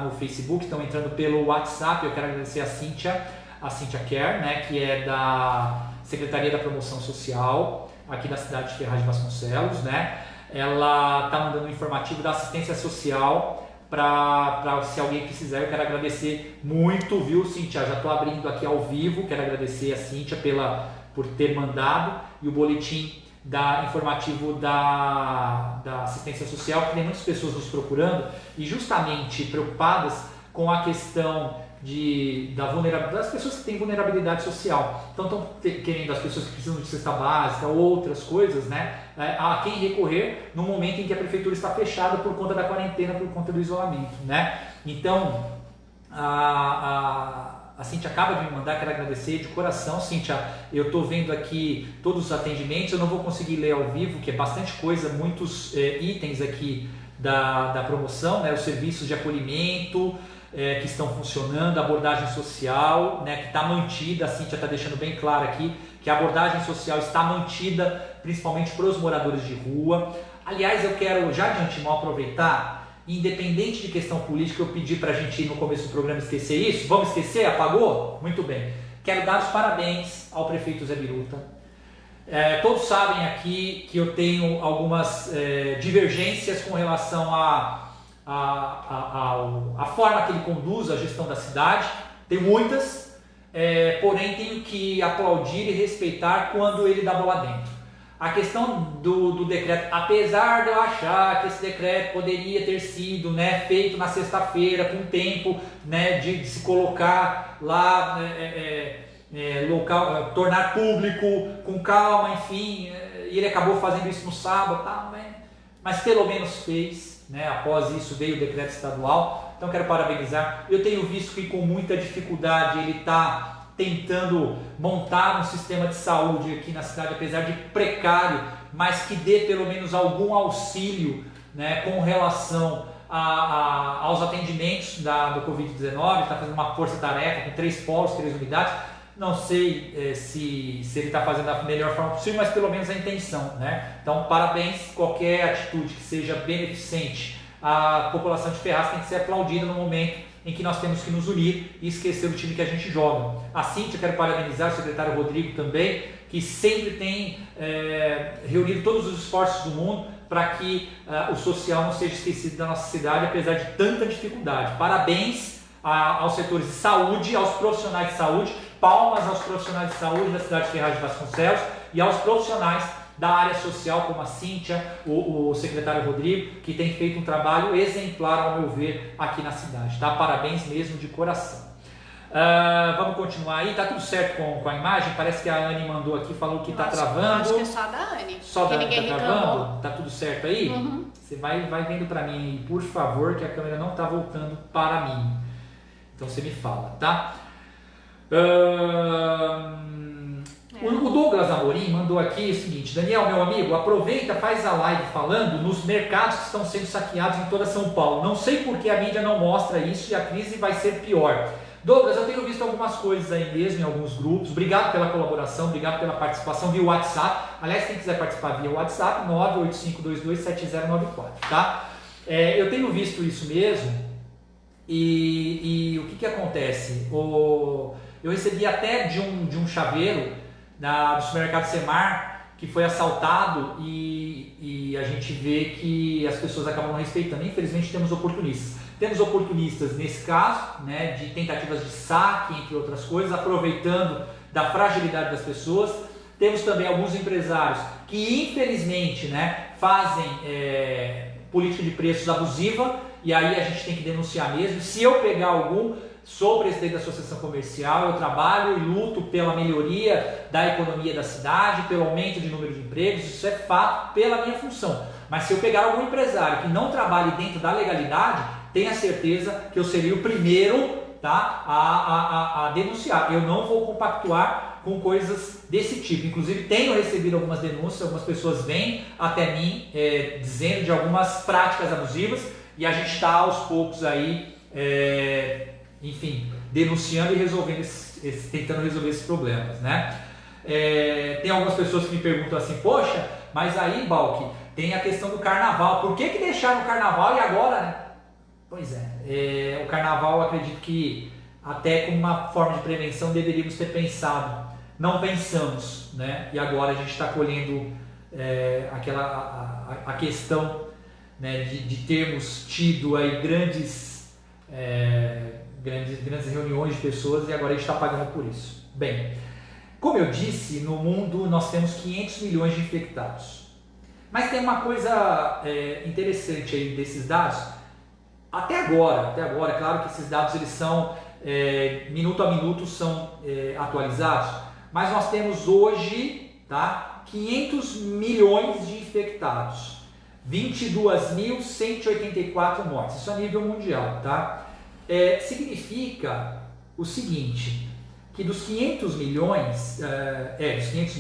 S1: no Facebook, estão entrando pelo WhatsApp. Eu quero agradecer a Cíntia Kerr, né, que é da Secretaria da Promoção Social aqui da cidade de Ferraz de Vasconcelos, né? Ela está mandando um informativo da assistência social para se alguém precisar. Eu quero agradecer muito, viu, Cíntia? Já estou abrindo aqui ao vivo. Quero agradecer a Cíntia por ter mandado, e o boletim informativo da assistência social, que tem muitas pessoas nos procurando e justamente preocupadas com a questão das pessoas que têm vulnerabilidade social. Então estão querendo, as pessoas que precisam de cesta básica, outras coisas, né, a quem recorrer no momento em que a prefeitura está fechada por conta da quarentena, por conta do isolamento, né? Então a Cíntia acaba de me mandar, quero agradecer de coração. Cíntia, eu estou vendo aqui todos os atendimentos, eu não vou conseguir ler ao vivo, que é bastante coisa, muitos itens aqui da promoção, né, os serviços de acolhimento que estão funcionando, a abordagem social, né, que está mantida. A Cíntia está deixando bem claro aqui que a abordagem social está mantida, principalmente para os moradores de rua. Aliás, eu quero já de antemão aproveitar, independente de questão política, eu pedi para a gente no começo do programa esquecer isso. Vamos esquecer? Apagou? Muito bem. Quero dar os parabéns ao prefeito Zé Biruta. Todos sabem aqui que eu tenho algumas divergências com relação a forma que ele conduz a gestão da cidade. Tem muitas, porém tenho que aplaudir e respeitar quando ele dá bola dentro. A questão do decreto, apesar de eu achar que esse decreto poderia ter sido, né, feito na sexta-feira, com tempo, né, de se colocar lá, local, tornar público, com calma, enfim, e ele acabou fazendo isso no sábado, tá, né? Mas pelo menos fez, né? Após isso veio o decreto estadual. Então quero parabenizar. Eu tenho visto que com muita dificuldade ele está tentando montar um sistema de saúde aqui na cidade, apesar de precário, mas que dê pelo menos algum auxílio, né, com relação aos atendimentos do Covid-19. Está fazendo uma força-tarefa com 3 polos, 3 unidades. Não sei se ele está fazendo da melhor forma possível, mas pelo menos a intenção, né? Então, parabéns. Qualquer atitude que seja beneficente à população de Ferraz tem que ser aplaudida no momento em que nós temos que nos unir e esquecer o time que a gente joga. A Cíntia, quero parabenizar, o secretário Rodrigo também, que sempre tem reunido todos os esforços do mundo para que o social não seja esquecido da nossa cidade, apesar de tanta dificuldade. Parabéns aos setores de saúde, aos profissionais de saúde, palmas aos profissionais de saúde da cidade de Ferraz de Vasconcelos e aos profissionais da área social, como a Cíntia, o secretário Rodrigo, que tem feito um trabalho exemplar, ao meu ver, aqui na cidade. Tá? Parabéns mesmo, de coração. Vamos continuar aí. Tá tudo certo com a imagem? Parece que a Anne mandou aqui, falou que tá travando.
S2: Acho que é só da Anne.
S1: Só da Anne tá
S2: reclamou.
S1: travando? Tá tudo certo aí?
S2: Uhum.
S1: Você vai vendo para mim aí, por favor, que a câmera não tá voltando para mim. Então você me fala, tá? O Douglas Amorim mandou aqui o seguinte: Daniel, meu amigo, aproveita, faz a live falando nos mercados que estão sendo saqueados em toda São Paulo. Não sei por que a mídia não mostra isso e a crise vai ser pior. Douglas, eu tenho visto algumas coisas aí mesmo em alguns grupos. Obrigado pela colaboração, obrigado pela participação via WhatsApp. Aliás, quem quiser participar via WhatsApp, 985227094, tá? Eu tenho visto isso mesmo e o que acontece? Eu recebi até de um chaveiro do supermercado Semar que foi assaltado e a gente vê que as pessoas acabam não respeitando. Infelizmente temos oportunistas. Temos oportunistas nesse caso, né, de tentativas de saque, entre outras coisas, aproveitando da fragilidade das pessoas. Temos também alguns empresários que infelizmente, né, fazem política de preços abusiva e aí a gente tem que denunciar mesmo. Se eu pegar algum, sou presidente da Associação Comercial, eu trabalho e luto pela melhoria da economia da cidade, pelo aumento de número de empregos, isso é fato pela minha função. Mas se eu pegar algum empresário que não trabalhe dentro da legalidade, tenha certeza que eu seria o primeiro, tá, a denunciar. Eu não vou compactuar com coisas desse tipo. Inclusive tenho recebido algumas denúncias, algumas pessoas vêm até mim dizendo de algumas práticas abusivas e a gente está aos poucos aí, enfim, denunciando e resolvendo tentando resolver esses problemas, né? Tem algumas pessoas que me perguntam assim: poxa, mas aí, Balk, tem a questão do carnaval, por que deixaram o carnaval e agora, né? Pois o carnaval, eu acredito que até como uma forma de prevenção deveríamos ter pensado, não pensamos, né? E agora a gente está colhendo a questão, né, de termos tido aí grandes reuniões de pessoas e agora a gente está pagando por isso. Bem, como eu disse, no mundo nós temos 500 milhões de infectados. Mas tem uma coisa interessante aí desses dados. Até agora, claro que esses dados eles são minuto a minuto são atualizados, mas nós temos hoje, tá, 500 milhões de infectados, 22.184 mortes, isso a nível mundial, tá? Significa o seguinte, que dos 500 milhões, 500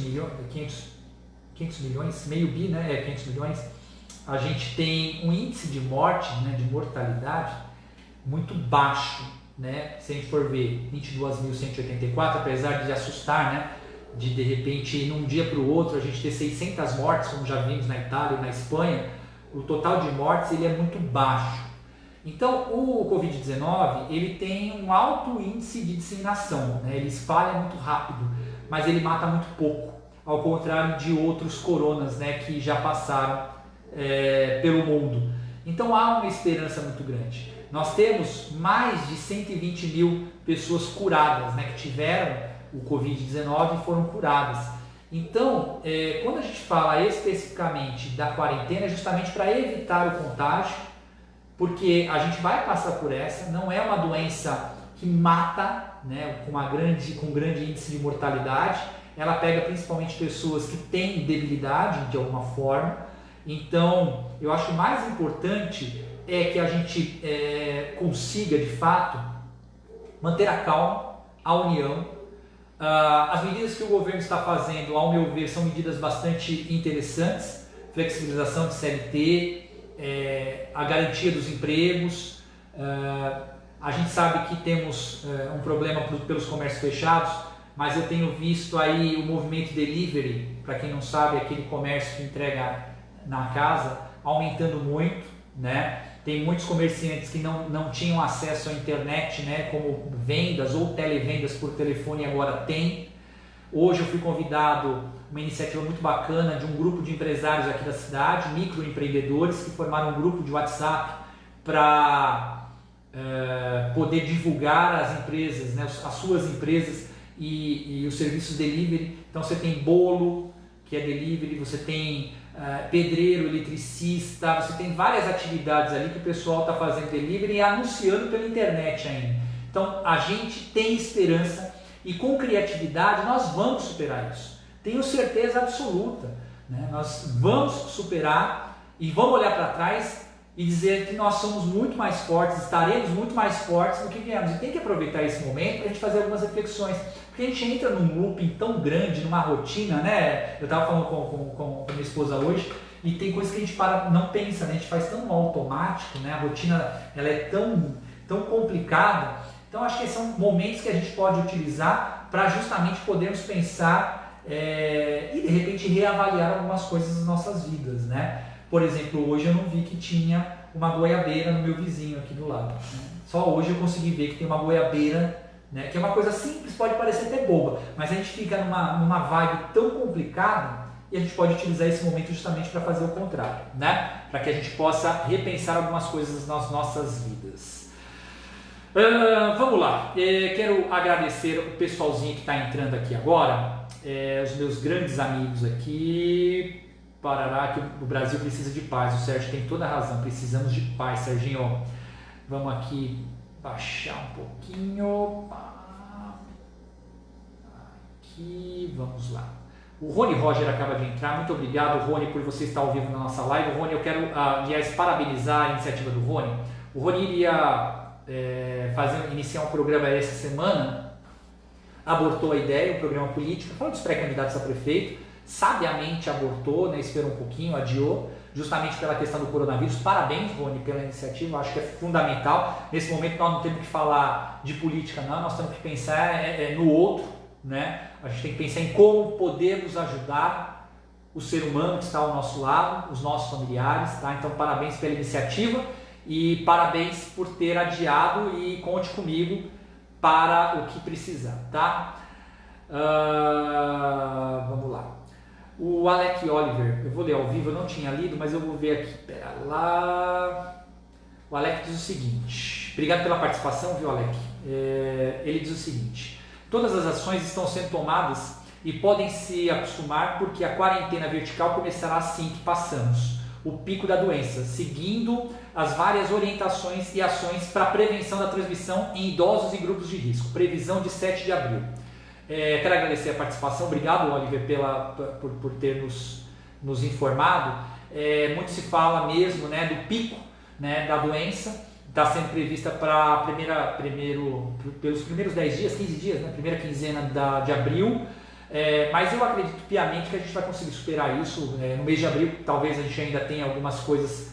S1: milhões, meio bi, né, 500 milhões, a gente tem um índice de morte, né, de mortalidade muito baixo, né? Se a gente for ver 22.184, apesar de assustar, né, de repente num dia para o outro a gente ter 600 mortes, como já vimos na Itália e na Espanha, o total de mortes ele é muito baixo. Então o Covid-19 ele tem um alto índice de disseminação, né? Ele espalha muito rápido, mas ele mata muito pouco, ao contrário de outros coronas, né, que já passaram pelo mundo. Então há uma esperança muito grande. Nós temos mais de 120 mil pessoas curadas, né, que tiveram o Covid-19 e foram curadas. Então, quando a gente fala especificamente da quarentena, é justamente para evitar o contágio, porque a gente vai passar por essa, não é uma doença que mata, né, com grande índice de mortalidade, ela pega principalmente pessoas que têm debilidade de alguma forma. Então, eu acho que o mais importante é que a gente consiga, de fato, manter a calma, a união. As medidas que o governo está fazendo, ao meu ver, são medidas bastante interessantes. Flexibilização de CLT, a garantia dos empregos. A gente sabe que temos um problema pelos comércios fechados, mas eu tenho visto aí o movimento delivery, para quem não sabe, aquele comércio que entrega na casa, aumentando muito, né? Tem muitos comerciantes que não tinham acesso à internet, né, como vendas ou televendas por telefone, agora tem. Hoje eu fui convidado, uma iniciativa muito bacana de um grupo de empresários aqui da cidade, microempreendedores, que formaram um grupo de WhatsApp para poder divulgar as empresas, né, as suas empresas e os serviços delivery. Então você tem bolo, que é delivery, você tem pedreiro, eletricista, você tem várias atividades ali que o pessoal está fazendo delivery e anunciando pela internet ainda. Então a gente tem esperança e com criatividade nós vamos superar isso. Tenho certeza absoluta, né? Nós vamos superar e vamos olhar para trás e dizer que nós somos muito mais fortes, estaremos muito mais fortes do que viemos. E tem que aproveitar esse momento para a gente fazer algumas reflexões, porque a gente entra num looping tão grande, numa rotina, né? Eu estava falando com minha esposa hoje, e tem coisas que a gente não pensa, né? A gente faz tão automático, né? A rotina ela é tão complicada. Então acho que são momentos que a gente pode utilizar para justamente podermos pensar e de repente reavaliar algumas coisas nas nossas vidas, né? Por exemplo, hoje eu não vi que tinha uma goiabeira no meu vizinho aqui do lado, né? Só hoje eu consegui ver que tem uma goiabeira, né? Que é uma coisa simples, pode parecer até boba, mas a gente fica numa vibe tão complicada e a gente pode utilizar esse momento justamente para fazer o contrário, né? Para que a gente possa repensar algumas coisas nas nossas vidas. Vamos lá, quero agradecer o pessoalzinho que está entrando aqui agora, os meus grandes amigos aqui. Parará, que o Brasil precisa de paz, o Sérgio tem toda a razão, precisamos de paz, Serginho. Vamos aqui baixar um pouquinho, aqui, vamos lá. O Rony Roger acaba de entrar, muito obrigado, Rony, por você estar ao vivo na nossa live. Rony, eu quero, aliás, parabenizar a iniciativa do Rony. O Rony iria iniciar um programa essa semana, abortou a ideia, um programa político, falando dos pré-candidatos a prefeito, sabiamente abortou, né, esperou um pouquinho, adiou, justamente pela questão do coronavírus. Parabéns, Rony, pela iniciativa, acho que é fundamental. Nesse momento nós não temos que falar de política, não, nós temos que pensar no outro, né? A gente tem que pensar em como podemos ajudar o ser humano que está ao nosso lado, os nossos familiares, tá? Então parabéns pela iniciativa e parabéns por ter adiado, e conte comigo para o que precisar, tá? Vamos lá. O Alec Oliver, eu vou ler ao vivo, eu não tinha lido, mas eu vou ver aqui, pera lá. O Alec diz o seguinte, obrigado pela participação, viu, Alec? Ele diz o seguinte: todas as ações estão sendo tomadas e podem se acostumar, porque a quarentena vertical começará assim que passamos o pico da doença, seguindo as várias orientações e ações para a prevenção da transmissão em idosos e grupos de risco. Previsão de 7 de abril. Quero agradecer a participação, obrigado, Oliver, por ter nos informado. Muito se fala mesmo, né, do pico, né, da doença, está sendo prevista para pelos primeiros 10 dias, 15 dias, né, primeira quinzena de abril, mas eu acredito piamente que a gente vai conseguir superar isso. No mês de abril talvez a gente ainda tenha algumas coisas,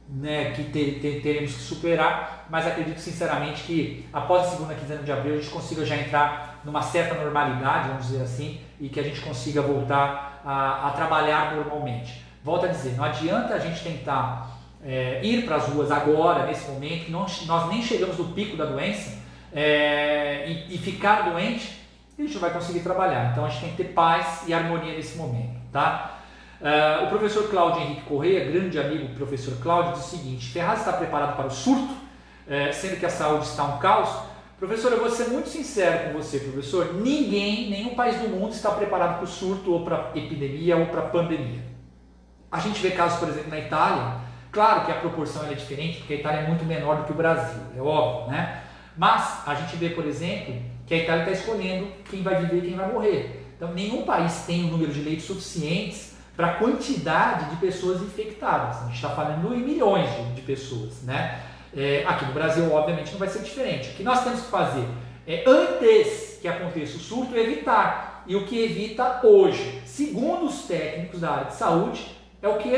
S1: né, que teremos que superar, mas acredito sinceramente que após a segunda quinzena de abril a gente consiga já entrar numa certa normalidade, vamos dizer assim, e que a gente consiga voltar a trabalhar normalmente. Volto a dizer, não adianta a gente tentar ir para as ruas agora, nesse momento, que nós nem chegamos no pico da doença, e ficar doente, a gente não vai conseguir trabalhar. Então a gente tem que ter paz e harmonia nesse momento, tá? O professor Cláudio Henrique Correia, grande amigo do professor Cláudio, diz o seguinte: Ferraz está preparado para o surto, sendo que a saúde está um caos? Professor, eu vou ser muito sincero com você, professor, nenhum país do mundo está preparado para o surto, ou para epidemia, ou para pandemia. A gente vê casos, por exemplo, na Itália, claro que a proporção é diferente, porque a Itália é muito menor do que o Brasil, é óbvio, né? Mas a gente vê, por exemplo, que a Itália está escolhendo quem vai viver e quem vai morrer. Então nenhum país tem um número de leitos suficientes para a quantidade de pessoas infectadas. A gente está falando em milhões de pessoas, né? Aqui no Brasil, obviamente, não vai ser diferente. O que nós temos que fazer antes que aconteça o surto, evitar. E o que evita hoje, segundo os técnicos da área de saúde, é o que?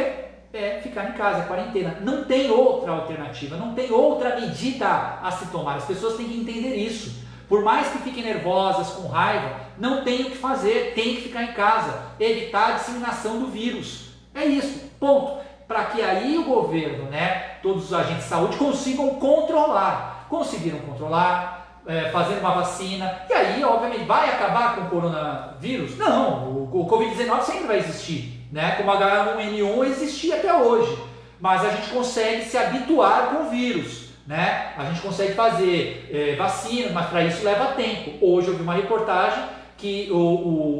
S1: Ficar em casa, quarentena. Não tem outra alternativa, não tem outra medida a se tomar. As pessoas têm que entender isso. Por mais que fiquem nervosas, com raiva, não tem o que fazer, tem que ficar em casa, evitar a disseminação do vírus. É isso, ponto. Para que aí o governo, né, todos os agentes de saúde consigam controlar. Conseguiram controlar, fazendo uma vacina, e aí, obviamente, vai acabar com o coronavírus? Não, o Covid-19 sempre vai existir, né? Como a H1N1 existia até hoje, mas a gente consegue se habituar com o vírus, né? A gente consegue fazer vacina, mas para isso leva tempo. Hoje eu vi uma reportagem que,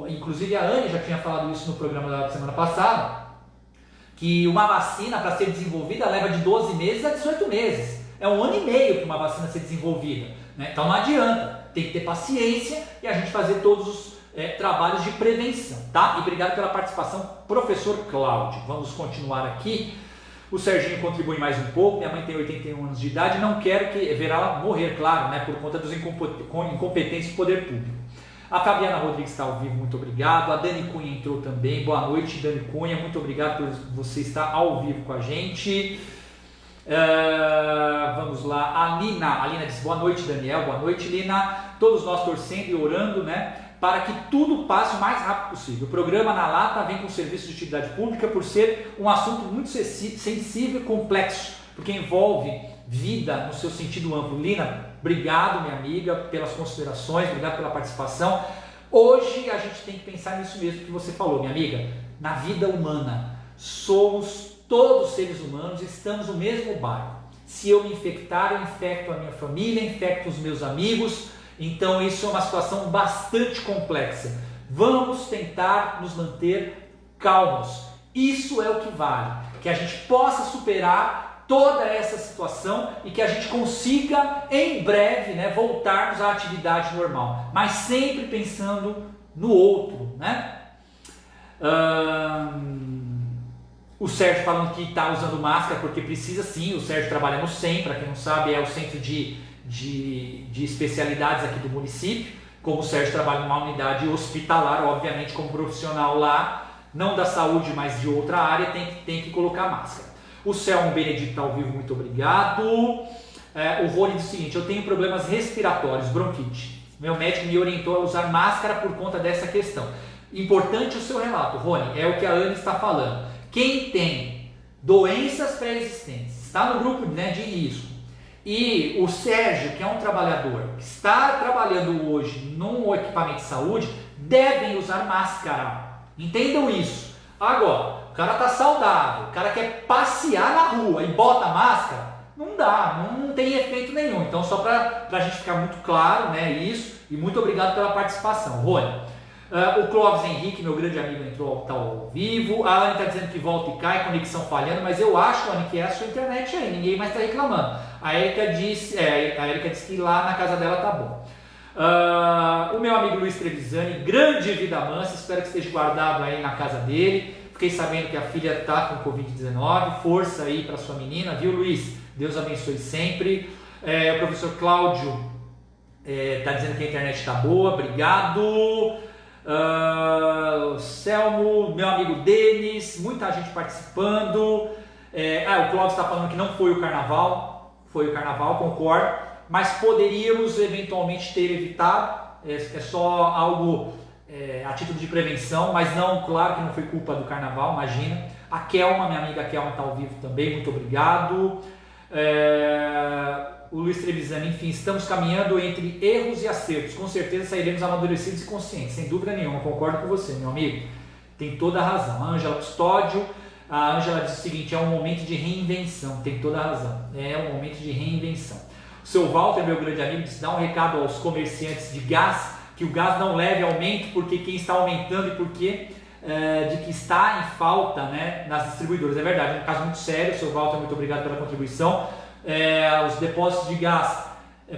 S1: inclusive a Anne já tinha falado isso no programa da semana passada, que uma vacina para ser desenvolvida leva de 12 meses a 18 meses. É 1 ano e meio para uma vacina ser desenvolvida, né? Então não adianta, tem que ter paciência e a gente fazer todos os trabalhos de prevenção, tá? E obrigado pela participação, professor Cláudio. Vamos continuar aqui. O Serginho contribui mais um pouco, minha mãe tem 81 anos de idade, não quero ver ela morrer, claro, né, por conta dos incompetentes do poder público. A Fabiana Rodrigues está ao vivo, muito obrigado. A Dani Cunha entrou também, boa noite Dani Cunha, muito obrigado por você estar ao vivo com a gente. Vamos lá, a Lina diz boa noite Daniel, boa noite Lina, todos nós torcendo e orando, né, para que tudo passe o mais rápido possível. O programa Na Lata vem com serviço de utilidade pública por ser um assunto muito sensível e complexo, porque envolve vida no seu sentido amplo. Lina, obrigado minha amiga pelas considerações, obrigado pela participação. Hoje a gente tem que pensar nisso mesmo que você falou, minha amiga, na vida humana. Somos todos seres humanos, estamos no mesmo barco. Se eu me infectar, eu infecto a minha família, infecto os meus amigos. Então isso é uma situação bastante complexa. Vamos tentar nos manter calmos. Isso é o que vale. Que a gente possa superar toda essa situação e que a gente consiga em breve, né, voltarmos à atividade normal. Mas sempre pensando no outro, né? O Sérgio falando que está usando máscara porque precisa sim. O Sérgio trabalha no CEM, para quem não sabe, é o centro de especialidades aqui do município. Como o Sérgio trabalha numa unidade hospitalar, obviamente como profissional lá, não da saúde, mas de outra área, tem que colocar máscara. O Selmo Benedito está ao vivo, muito obrigado. O Rony diz o seguinte, eu tenho problemas respiratórios, bronquite. Meu médico me orientou a usar máscara por conta dessa questão. Importante o seu relato, Rony, é o que a Ana está falando. Quem tem doenças pré-existentes, está no grupo, né, de risco, e o Sérgio, que é um trabalhador, que está trabalhando hoje num equipamento de saúde, devem usar máscara. Entendam isso. Agora, o cara está saudável, o cara quer passear na rua e bota máscara, não dá, não tem efeito nenhum. Então, só para a gente ficar muito claro, né, isso, e muito obrigado pela participação, Rony. O Clóvis Henrique, meu grande amigo, entrou ao vivo. A Anne está dizendo que volta e cai, conexão falhando, mas eu acho, Anne, que é a sua internet aí, ninguém mais está reclamando. A Erika disse que lá na casa dela tá bom. O meu amigo Luiz Trevisani, grande vida mansa, espero que esteja guardado aí na casa dele. Fiquei sabendo que a filha está com Covid-19, força aí para sua menina, viu Luiz? Deus abençoe sempre. O professor Cláudio está dizendo que a internet está boa, obrigado. Selmo, meu amigo Denis, muita gente participando. O Cláudio está falando que não foi o carnaval, concordo, mas poderíamos eventualmente ter evitado. É só algo a título de prevenção, mas não, claro que não foi culpa do carnaval, imagina. A Kelma, minha amiga Kelma está ao vivo também, muito obrigado. O Luiz Trevisani, enfim, estamos caminhando entre erros e acertos, com certeza sairemos amadurecidos e conscientes, sem dúvida nenhuma, concordo com você, meu amigo, tem toda a razão. A Ângela Custódio, a Ângela diz o seguinte, é um momento de reinvenção, tem toda a razão, é um momento de reinvenção. O seu Walter, meu grande amigo, disse, dá um recado aos comerciantes de gás, que o gás não leve aumento, porque quem está aumentando e porque de que está em falta, né, nas distribuidoras, é verdade, é um caso muito sério. O seu Walter, muito obrigado pela contribuição. Os depósitos de gás,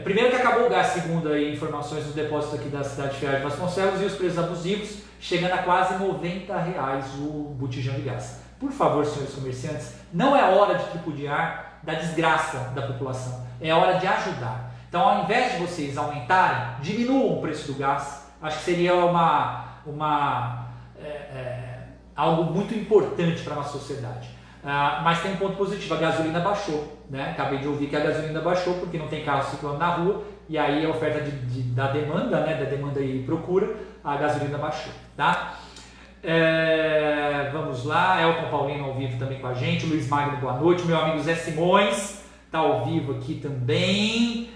S1: primeiro que acabou o gás, segundo aí informações dos depósitos aqui da cidade de Ferraz de Vasconcelos, e os preços abusivos, chegando a quase R$90 o botijão de gás. Por favor, senhores comerciantes, não é hora de tripudiar da desgraça da população, é hora de ajudar. Então, ao invés de vocês aumentarem, diminuam o preço do gás. Acho que seria algo muito importante para a nossa sociedade. Mas tem um ponto positivo, a gasolina baixou, né? Acabei de ouvir que a gasolina baixou porque não tem carro circulando na rua, e aí a oferta da demanda, né? Da demanda e procura, a gasolina baixou, tá? Vamos lá, Elton Paulino ao vivo também com a gente, Luiz Magno, boa noite, meu amigo Zé Simões está ao vivo aqui também.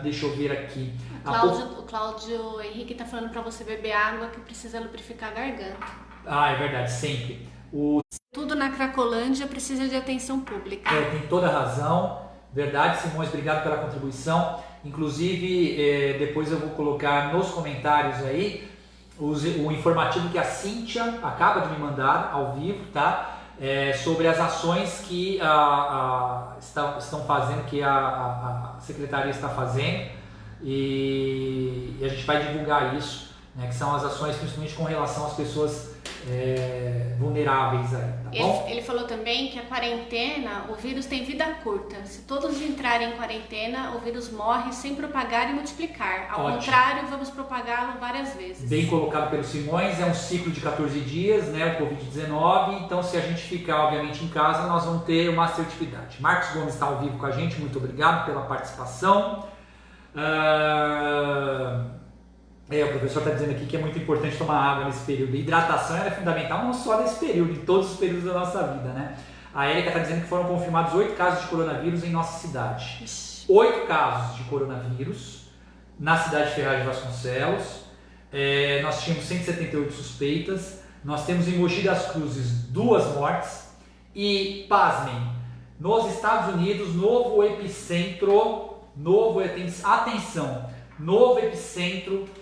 S1: Deixa eu ver aqui.
S2: O Cláudio Henrique está falando para você beber água que precisa lubrificar a garganta.
S1: É verdade, sempre.
S2: Tudo na Cracolândia precisa de atenção pública.
S1: Tem toda a razão. Verdade, Simões, obrigado pela contribuição. Inclusive, depois eu vou colocar nos comentários aí o informativo que a Cíntia acaba de me mandar ao vivo, tá? Sobre as ações que estão fazendo, que a Secretaria está fazendo, e a gente vai divulgar isso, né? Que são as ações principalmente com relação às pessoas vulneráveis aí, tá bom?
S2: Ele falou também que a quarentena, o vírus tem vida curta. Se todos entrarem em quarentena, o vírus morre sem propagar e multiplicar. Ao
S1: Ótimo.
S2: contrário, vamos propagá-lo várias vezes.
S1: Bem colocado pelo Simões, é um ciclo de 14 dias, né, o Covid-19, então se a gente ficar, obviamente, em casa, nós vamos ter uma assertividade. Marcos Gomes está ao vivo com a gente, muito obrigado pela participação. O professor está dizendo aqui que é muito importante tomar água nesse período. A hidratação é fundamental, não só nesse período, em todos os períodos da nossa vida, né? A Érica está dizendo que foram confirmados 8 casos de coronavírus em nossa cidade. 8 casos de coronavírus na cidade de Ferraz de Vasconcelos. Nós tínhamos 178 suspeitas. Nós temos em Mogi das Cruzes 2 mortes. E, pasmem, nos Estados Unidos, novo epicentro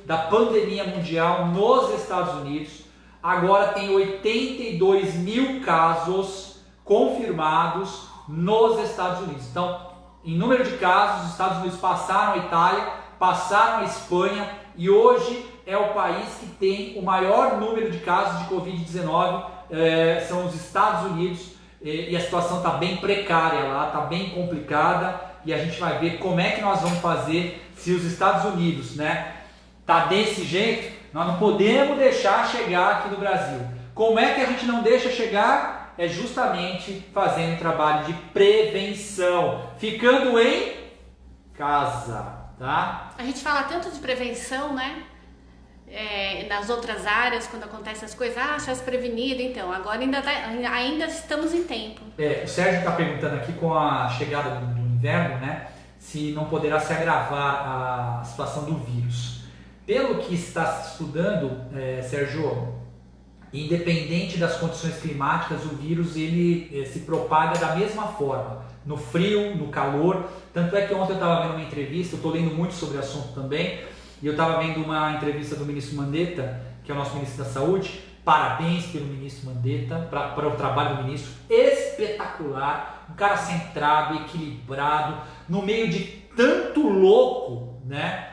S1: da pandemia mundial nos Estados Unidos. Agora tem 82 mil casos confirmados nos Estados Unidos. Então, em número de casos, os Estados Unidos passaram a Itália, passaram a Espanha e hoje é o país que tem o maior número de casos de Covid-19, são os Estados Unidos, e a situação está bem precária lá, está bem complicada. E a gente vai ver como é que nós vamos fazer se os Estados Unidos, né, tá desse jeito. Nós não podemos deixar chegar aqui no Brasil. Como é que a gente não deixa chegar? É justamente fazendo um trabalho de prevenção, ficando em casa, tá?
S2: A gente fala tanto de prevenção, né? Nas outras áreas, quando acontecem as coisas, já se prevenido, então, agora ainda estamos em tempo.
S1: O Sérgio está perguntando aqui, com a chegada do inverno, né, se não poderá se agravar a situação do vírus. Pelo que está se estudando, Sérgio, independente das condições climáticas, o vírus ele se propaga da mesma forma, no frio, no calor. Tanto é que ontem eu estava vendo uma entrevista, eu estou lendo muito sobre o assunto também, e eu estava vendo uma entrevista do ministro Mandetta, que é o nosso ministro da Saúde. Parabéns pelo ministro Mandetta, para o trabalho do ministro, espetacular, um cara centrado, equilibrado, no meio de tanto louco, né,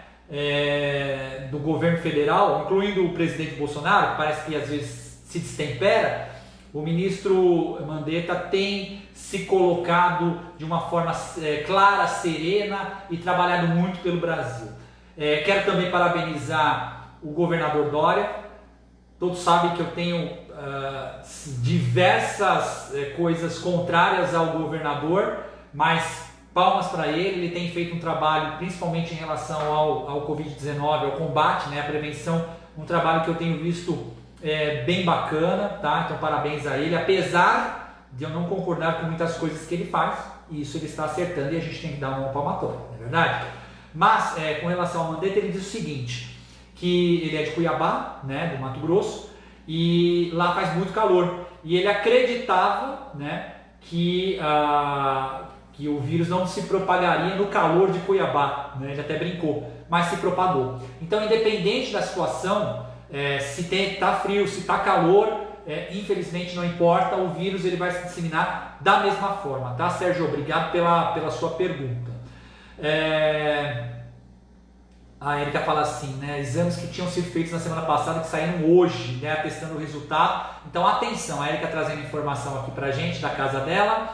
S1: do governo federal, incluindo o presidente Bolsonaro, que parece que às vezes se destempera. O ministro Mandetta tem se colocado de uma forma clara, serena e trabalhado muito pelo Brasil. Quero também parabenizar o governador Dória. Todos sabem que eu tenho diversas coisas contrárias ao governador, mas palmas para ele. Ele tem feito um trabalho, principalmente em relação ao Covid-19, ao combate, né, a prevenção, um trabalho que eu tenho visto bem bacana, tá? Então parabéns a ele, apesar de eu não concordar com muitas coisas que ele faz, isso ele está acertando e a gente tem que dar uma palmatória, não é verdade? Mas com relação ao Mandetta, ele diz o seguinte, que ele é de Cuiabá, né, do Mato Grosso, e lá faz muito calor. E ele acreditava, né, que o vírus não se propagaria no calor de Cuiabá, né, ele até brincou, mas se propagou. Então, independente da situação, se está frio, se está calor, infelizmente não importa, o vírus ele vai se disseminar da mesma forma, tá, Sérgio? Obrigado pela sua pergunta. A Erika fala assim, né, exames que tinham sido feitos na semana passada que saíram hoje, né, testando o resultado. Então atenção, a Erika trazendo informação aqui pra gente da casa dela.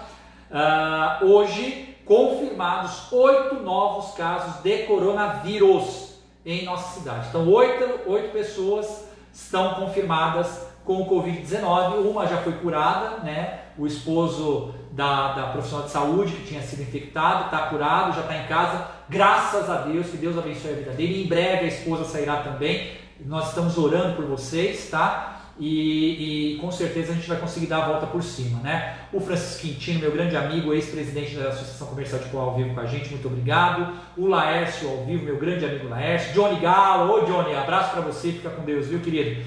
S1: Hoje confirmados 8 novos casos de coronavírus em nossa cidade. Então 8 pessoas estão confirmadas com o Covid-19, uma já foi curada, né, o esposo da profissional de saúde que tinha sido infectado, está curado, já está em casa, graças a Deus, que Deus abençoe a vida dele. Em breve a esposa sairá também, nós estamos orando por vocês, tá? E com certeza a gente vai conseguir dar a volta por cima, né? O Francisco Quintino, meu grande amigo, ex-presidente da Associação Comercial de Poá, ao vivo com a gente, muito obrigado. O Laércio ao vivo, meu grande amigo Laércio. Johnny Galo, ô Johnny, abraço para você, fica com Deus, viu, querido?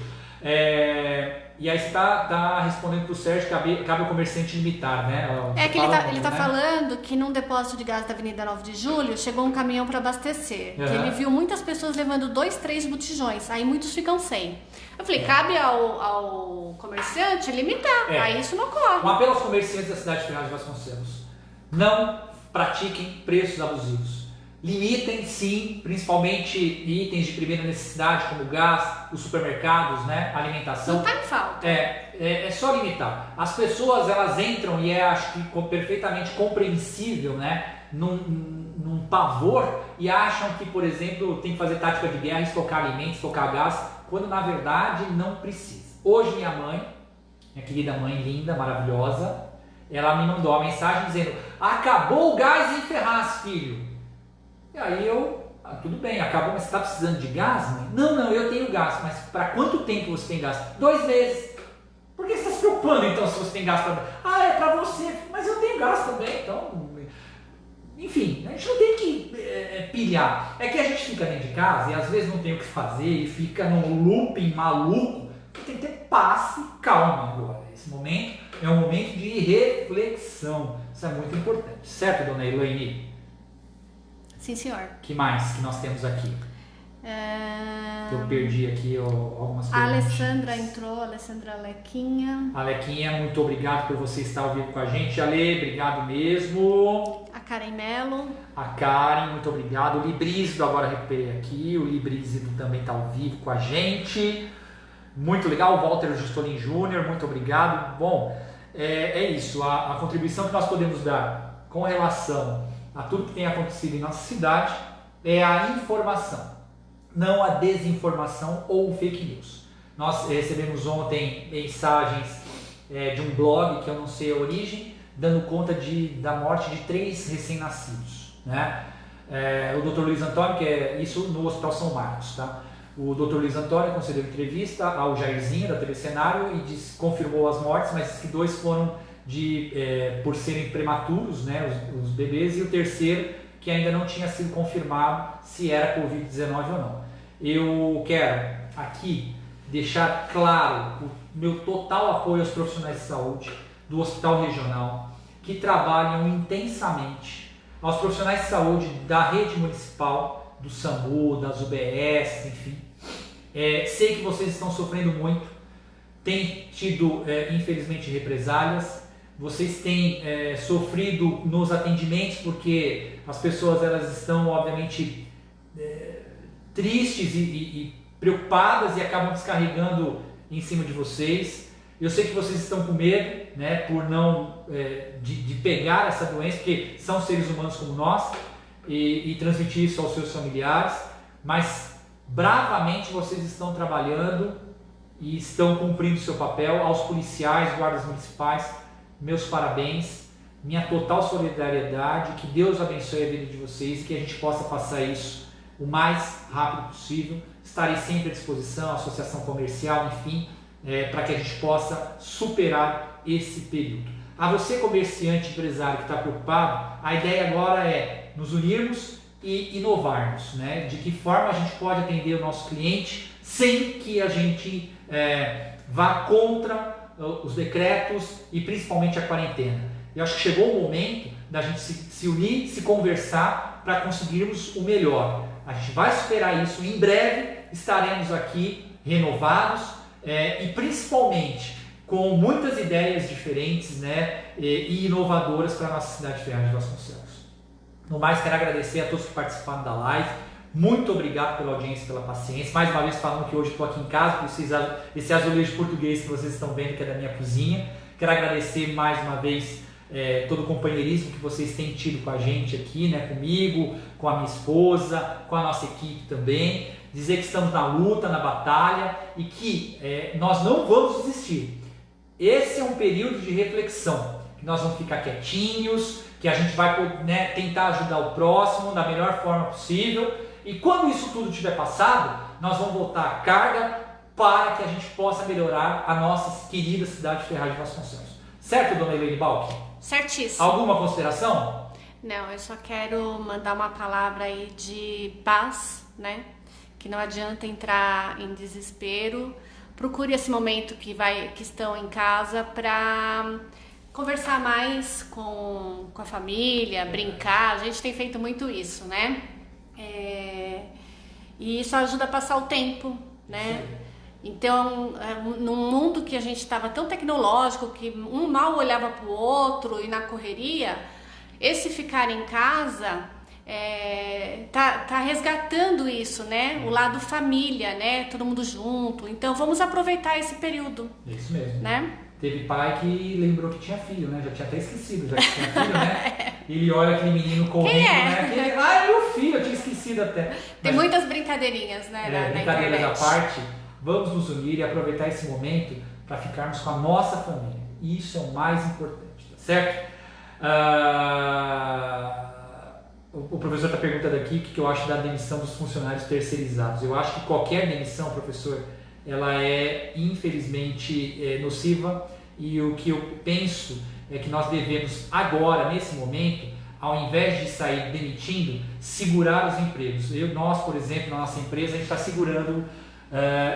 S1: E aí você tá respondendo pro Sérgio que cabe ao comerciante limitar, né?
S2: Ele tá falando que num depósito de gás da Avenida 9 de Julho chegou um caminhão para abastecer.
S1: Uhum.
S2: Que ele viu muitas pessoas levando 2, 3 botijões, aí muitos ficam sem. Eu falei, cabe ao comerciante limitar, aí isso não ocorre.
S1: Um apelo aos comerciantes da cidade de Ferraz de Vasconcelos: não pratiquem preços abusivos. Limitem sim, principalmente itens de primeira necessidade como gás, os supermercados, né, alimentação.
S2: Não tá em falta.
S1: É só limitar. As pessoas elas entram e acho que perfeitamente compreensível, né, num pavor e acham que, por exemplo, tem que fazer tática de guerra, estocar alimentos, estocar gás, quando na verdade não precisa. Hoje minha mãe, minha querida mãe linda, maravilhosa, ela me mandou uma mensagem dizendo: acabou o gás em Ferraz, filho. E aí tudo bem, acabou, mas você está precisando de gás, mãe? Não, eu tenho gás, mas para quanto tempo você tem gás? 2 meses. Por que você está se preocupando então se você tem gás para... é para você, mas eu tenho gás também, então... Enfim, a gente não tem que pilhar. É que a gente fica dentro de casa e às vezes não tem o que fazer e fica num looping maluco. Tem que ter paz e calma agora. Esse momento é um momento de reflexão. Isso é muito importante. Certo, dona Elaine?
S2: Sim, senhor.
S1: O que mais que nós temos aqui? Eu perdi aqui algumas
S2: A
S1: perguntas.
S2: Alessandra entrou, a Alessandra Alequinha.
S1: Alequinha, muito obrigado por você estar ao vivo com a gente. Ale, obrigado mesmo.
S2: A Karen Mello.
S1: A Karen, muito obrigado. O Librízido, agora recuperei aqui. O Librízido também está ao vivo com a gente. Muito legal. O Walter Justolin Júnior, muito obrigado. Bom, é isso. A contribuição que nós podemos dar com relação a tudo que tem acontecido em nossa cidade é a informação, não a desinformação ou fake news. Nós recebemos ontem mensagens de um blog, que eu não sei a origem, dando conta da morte de 3 recém-nascidos, né? O Dr. Luiz Antônio, que é isso no Hospital São Marcos, tá? O Dr. Luiz Antônio concedeu entrevista ao Jairzinho da TV Cenário e confirmou as mortes, mas disse que 2 foram por serem prematuros, né, os bebês, e o terceiro que ainda não tinha sido confirmado se era Covid-19 ou não. Eu quero aqui deixar claro o meu total apoio aos profissionais de saúde do Hospital Regional que trabalham intensamente, aos profissionais de saúde da rede municipal, do SAMU, das UBS, enfim. Sei que vocês estão sofrendo muito, tem tido, infelizmente, represálias. Vocês têm sofrido nos atendimentos porque as pessoas elas estão, obviamente, tristes e preocupadas e acabam descarregando em cima de vocês. Eu sei que vocês estão com medo, né, por não de pegar essa doença, porque são seres humanos como nós, e transmitir isso aos seus familiares, mas bravamente vocês estão trabalhando e estão cumprindo seu papel. Aos policiais, guardas municipais, meus parabéns, minha total solidariedade, que Deus abençoe a vida de vocês e que a gente possa passar isso o mais rápido possível. Estarei sempre à disposição, associação comercial, enfim, para que a gente possa superar esse período. A você, comerciante, empresário que está preocupado, a ideia agora é nos unirmos e inovarmos, né? De que forma a gente pode atender o nosso cliente sem que a gente vá contra os decretos e principalmente a quarentena. Eu acho que chegou o momento da gente se unir, se conversar para conseguirmos o melhor. A gente vai superar isso, em breve estaremos aqui renovados e principalmente com muitas ideias diferentes, né, e inovadoras para a nossa cidade de Ferraz de Vasconcelos. No mais, quero agradecer a todos que participaram da live. Muito obrigado pela audiência, pela paciência. Mais uma vez falando que hoje estou aqui em casa, por esse azulejo português que vocês estão vendo, que é da minha cozinha. Quero agradecer mais uma vez todo o companheirismo que vocês têm tido com a gente aqui, né, comigo, com a minha esposa, com a nossa equipe também. Dizer que estamos na luta, na batalha e que nós não vamos desistir. Esse é um período de reflexão, que nós vamos ficar quietinhos, que a gente vai, né, tentar ajudar o próximo da melhor forma possível. E quando isso tudo tiver passado, nós vamos voltar à carga para que a gente possa melhorar a nossa querida cidade de Ferraz de Vasconcelos. Certo, dona Elaine Balck?
S2: Certíssimo.
S1: Alguma consideração?
S2: Não, eu só quero mandar uma palavra aí de paz, né? Que não adianta entrar em desespero. Procure esse momento que estão em casa para conversar mais com a família, brincar. A gente tem feito muito isso, né? E isso ajuda a passar o tempo, né? Sim. Então, num mundo que a gente estava tão tecnológico, que um mal olhava para o outro e na correria, esse ficar em casa tá resgatando isso, né? O lado família, né? Todo mundo junto. Então vamos aproveitar esse período.
S1: Isso mesmo.
S2: Né?
S1: Teve pai que lembrou que tinha filho, né? Já tinha até esquecido, já que tinha filho, né? E ele olha aquele menino correndo, né? Ah, meu filho, eu tinha esquecido até.
S2: Tem muitas brincadeirinhas, né? Na
S1: brincadeiras
S2: internet.
S1: à parte, vamos nos unir e aproveitar esse momento para ficarmos com a nossa família. Isso é o mais importante, tá certo? O professor está perguntando aqui o que eu acho da demissão dos funcionários terceirizados. Eu acho que qualquer demissão, professor, ela é infelizmente nociva, e o que eu penso é que nós devemos agora, nesse momento, ao invés de sair demitindo, segurar os empregos. Nós, por exemplo, na nossa empresa, a gente está segurando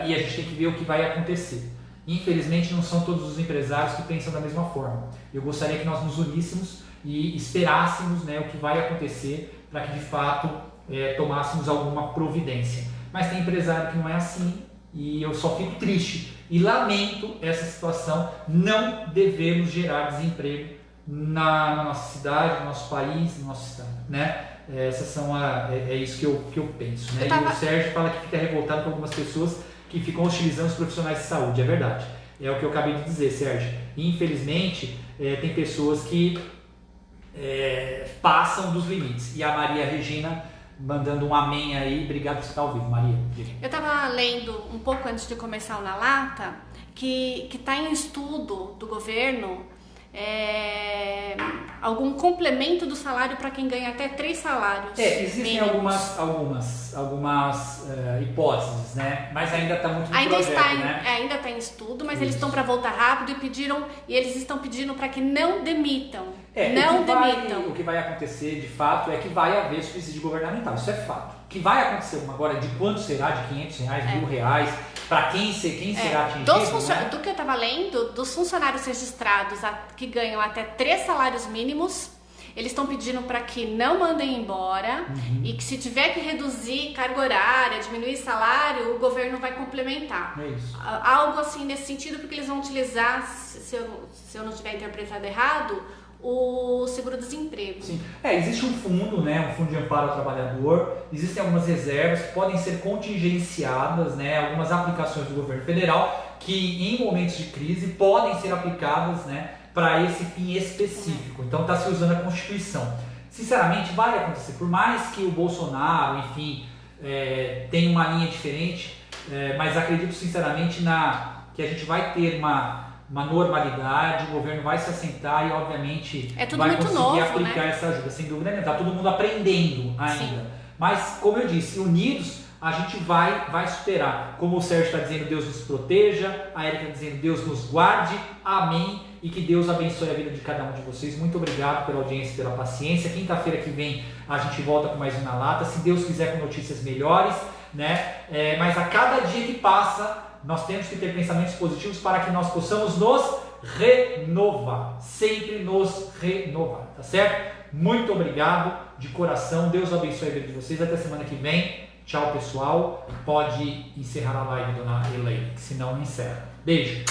S1: e a gente tem que ver o que vai acontecer. Infelizmente, não são todos os empresários que pensam da mesma forma. Eu gostaria que nós nos uníssemos e esperássemos, né, o que vai acontecer para que de fato tomássemos alguma providência. Mas tem empresário que não é assim e eu só fico triste e lamento essa situação. Não devemos gerar desemprego na nossa cidade, no nosso país, no nosso estado, né? É isso que eu penso, né? E o Sérgio fala que fica revoltado com algumas pessoas que ficam hostilizando os profissionais de saúde. É verdade, é o que eu acabei de dizer, Sérgio. Infelizmente, tem pessoas que passam dos limites. E a Maria Regina mandando um amém aí. Obrigado por você estar ao vivo, Maria.
S2: Eu estava lendo um pouco antes de começar o Na Lata que está em estudo do governo algum complemento do salário para quem ganha até 3 salários.
S1: Existem algumas hipóteses, né? Mas ainda está muito no projeto, né?
S2: Ainda está em estudo, mas eles estão para voltar rápido e eles estão pedindo para que não demitam.
S1: O que vai acontecer de fato é que vai haver subsídio governamental, isso é fato. O que vai acontecer agora, de quanto será? De R$500, R$1.000, para quem será atingido?
S2: Do que eu estava lendo, dos funcionários registrados que ganham até 3 salários mínimos, eles estão pedindo para que não mandem embora e que se tiver que reduzir carga horária, diminuir salário, o governo vai complementar.
S1: É isso.
S2: Algo assim nesse sentido, porque eles vão utilizar, se eu não tiver interpretado errado, o seguro-desemprego.
S1: Sim. Existe um fundo, né, um fundo de amparo ao trabalhador, existem algumas reservas que podem ser contingenciadas, né, algumas aplicações do governo federal que em momentos de crise podem ser aplicadas, né, para esse fim específico. Então está se usando a Constituição. Sinceramente, vai acontecer, por mais que o Bolsonaro, enfim, tenha uma linha diferente, mas acredito sinceramente que a gente vai ter uma normalidade, o governo vai se assentar e obviamente vai conseguir
S2: novo,
S1: aplicar, né, essa ajuda, sem dúvida nenhuma. Está todo mundo aprendendo ainda. Sim. Mas, como eu disse, unidos a gente vai superar. Como o Sérgio está dizendo, Deus nos proteja, a Erika está dizendo, Deus nos guarde, amém, e que Deus abençoe a vida de cada um de vocês. Muito obrigado pela audiência e pela paciência. Quinta-feira que vem a gente volta com mais um Na Lata, se Deus quiser, com notícias melhores, né? Mas a cada dia que passa, nós temos que ter pensamentos positivos para que nós possamos nos renovar, sempre nos renovar, tá certo? Muito obrigado de coração, Deus abençoe a vida de vocês, até semana que vem, tchau pessoal, pode encerrar a live, dona Elaine, que senão não encerra. Beijo!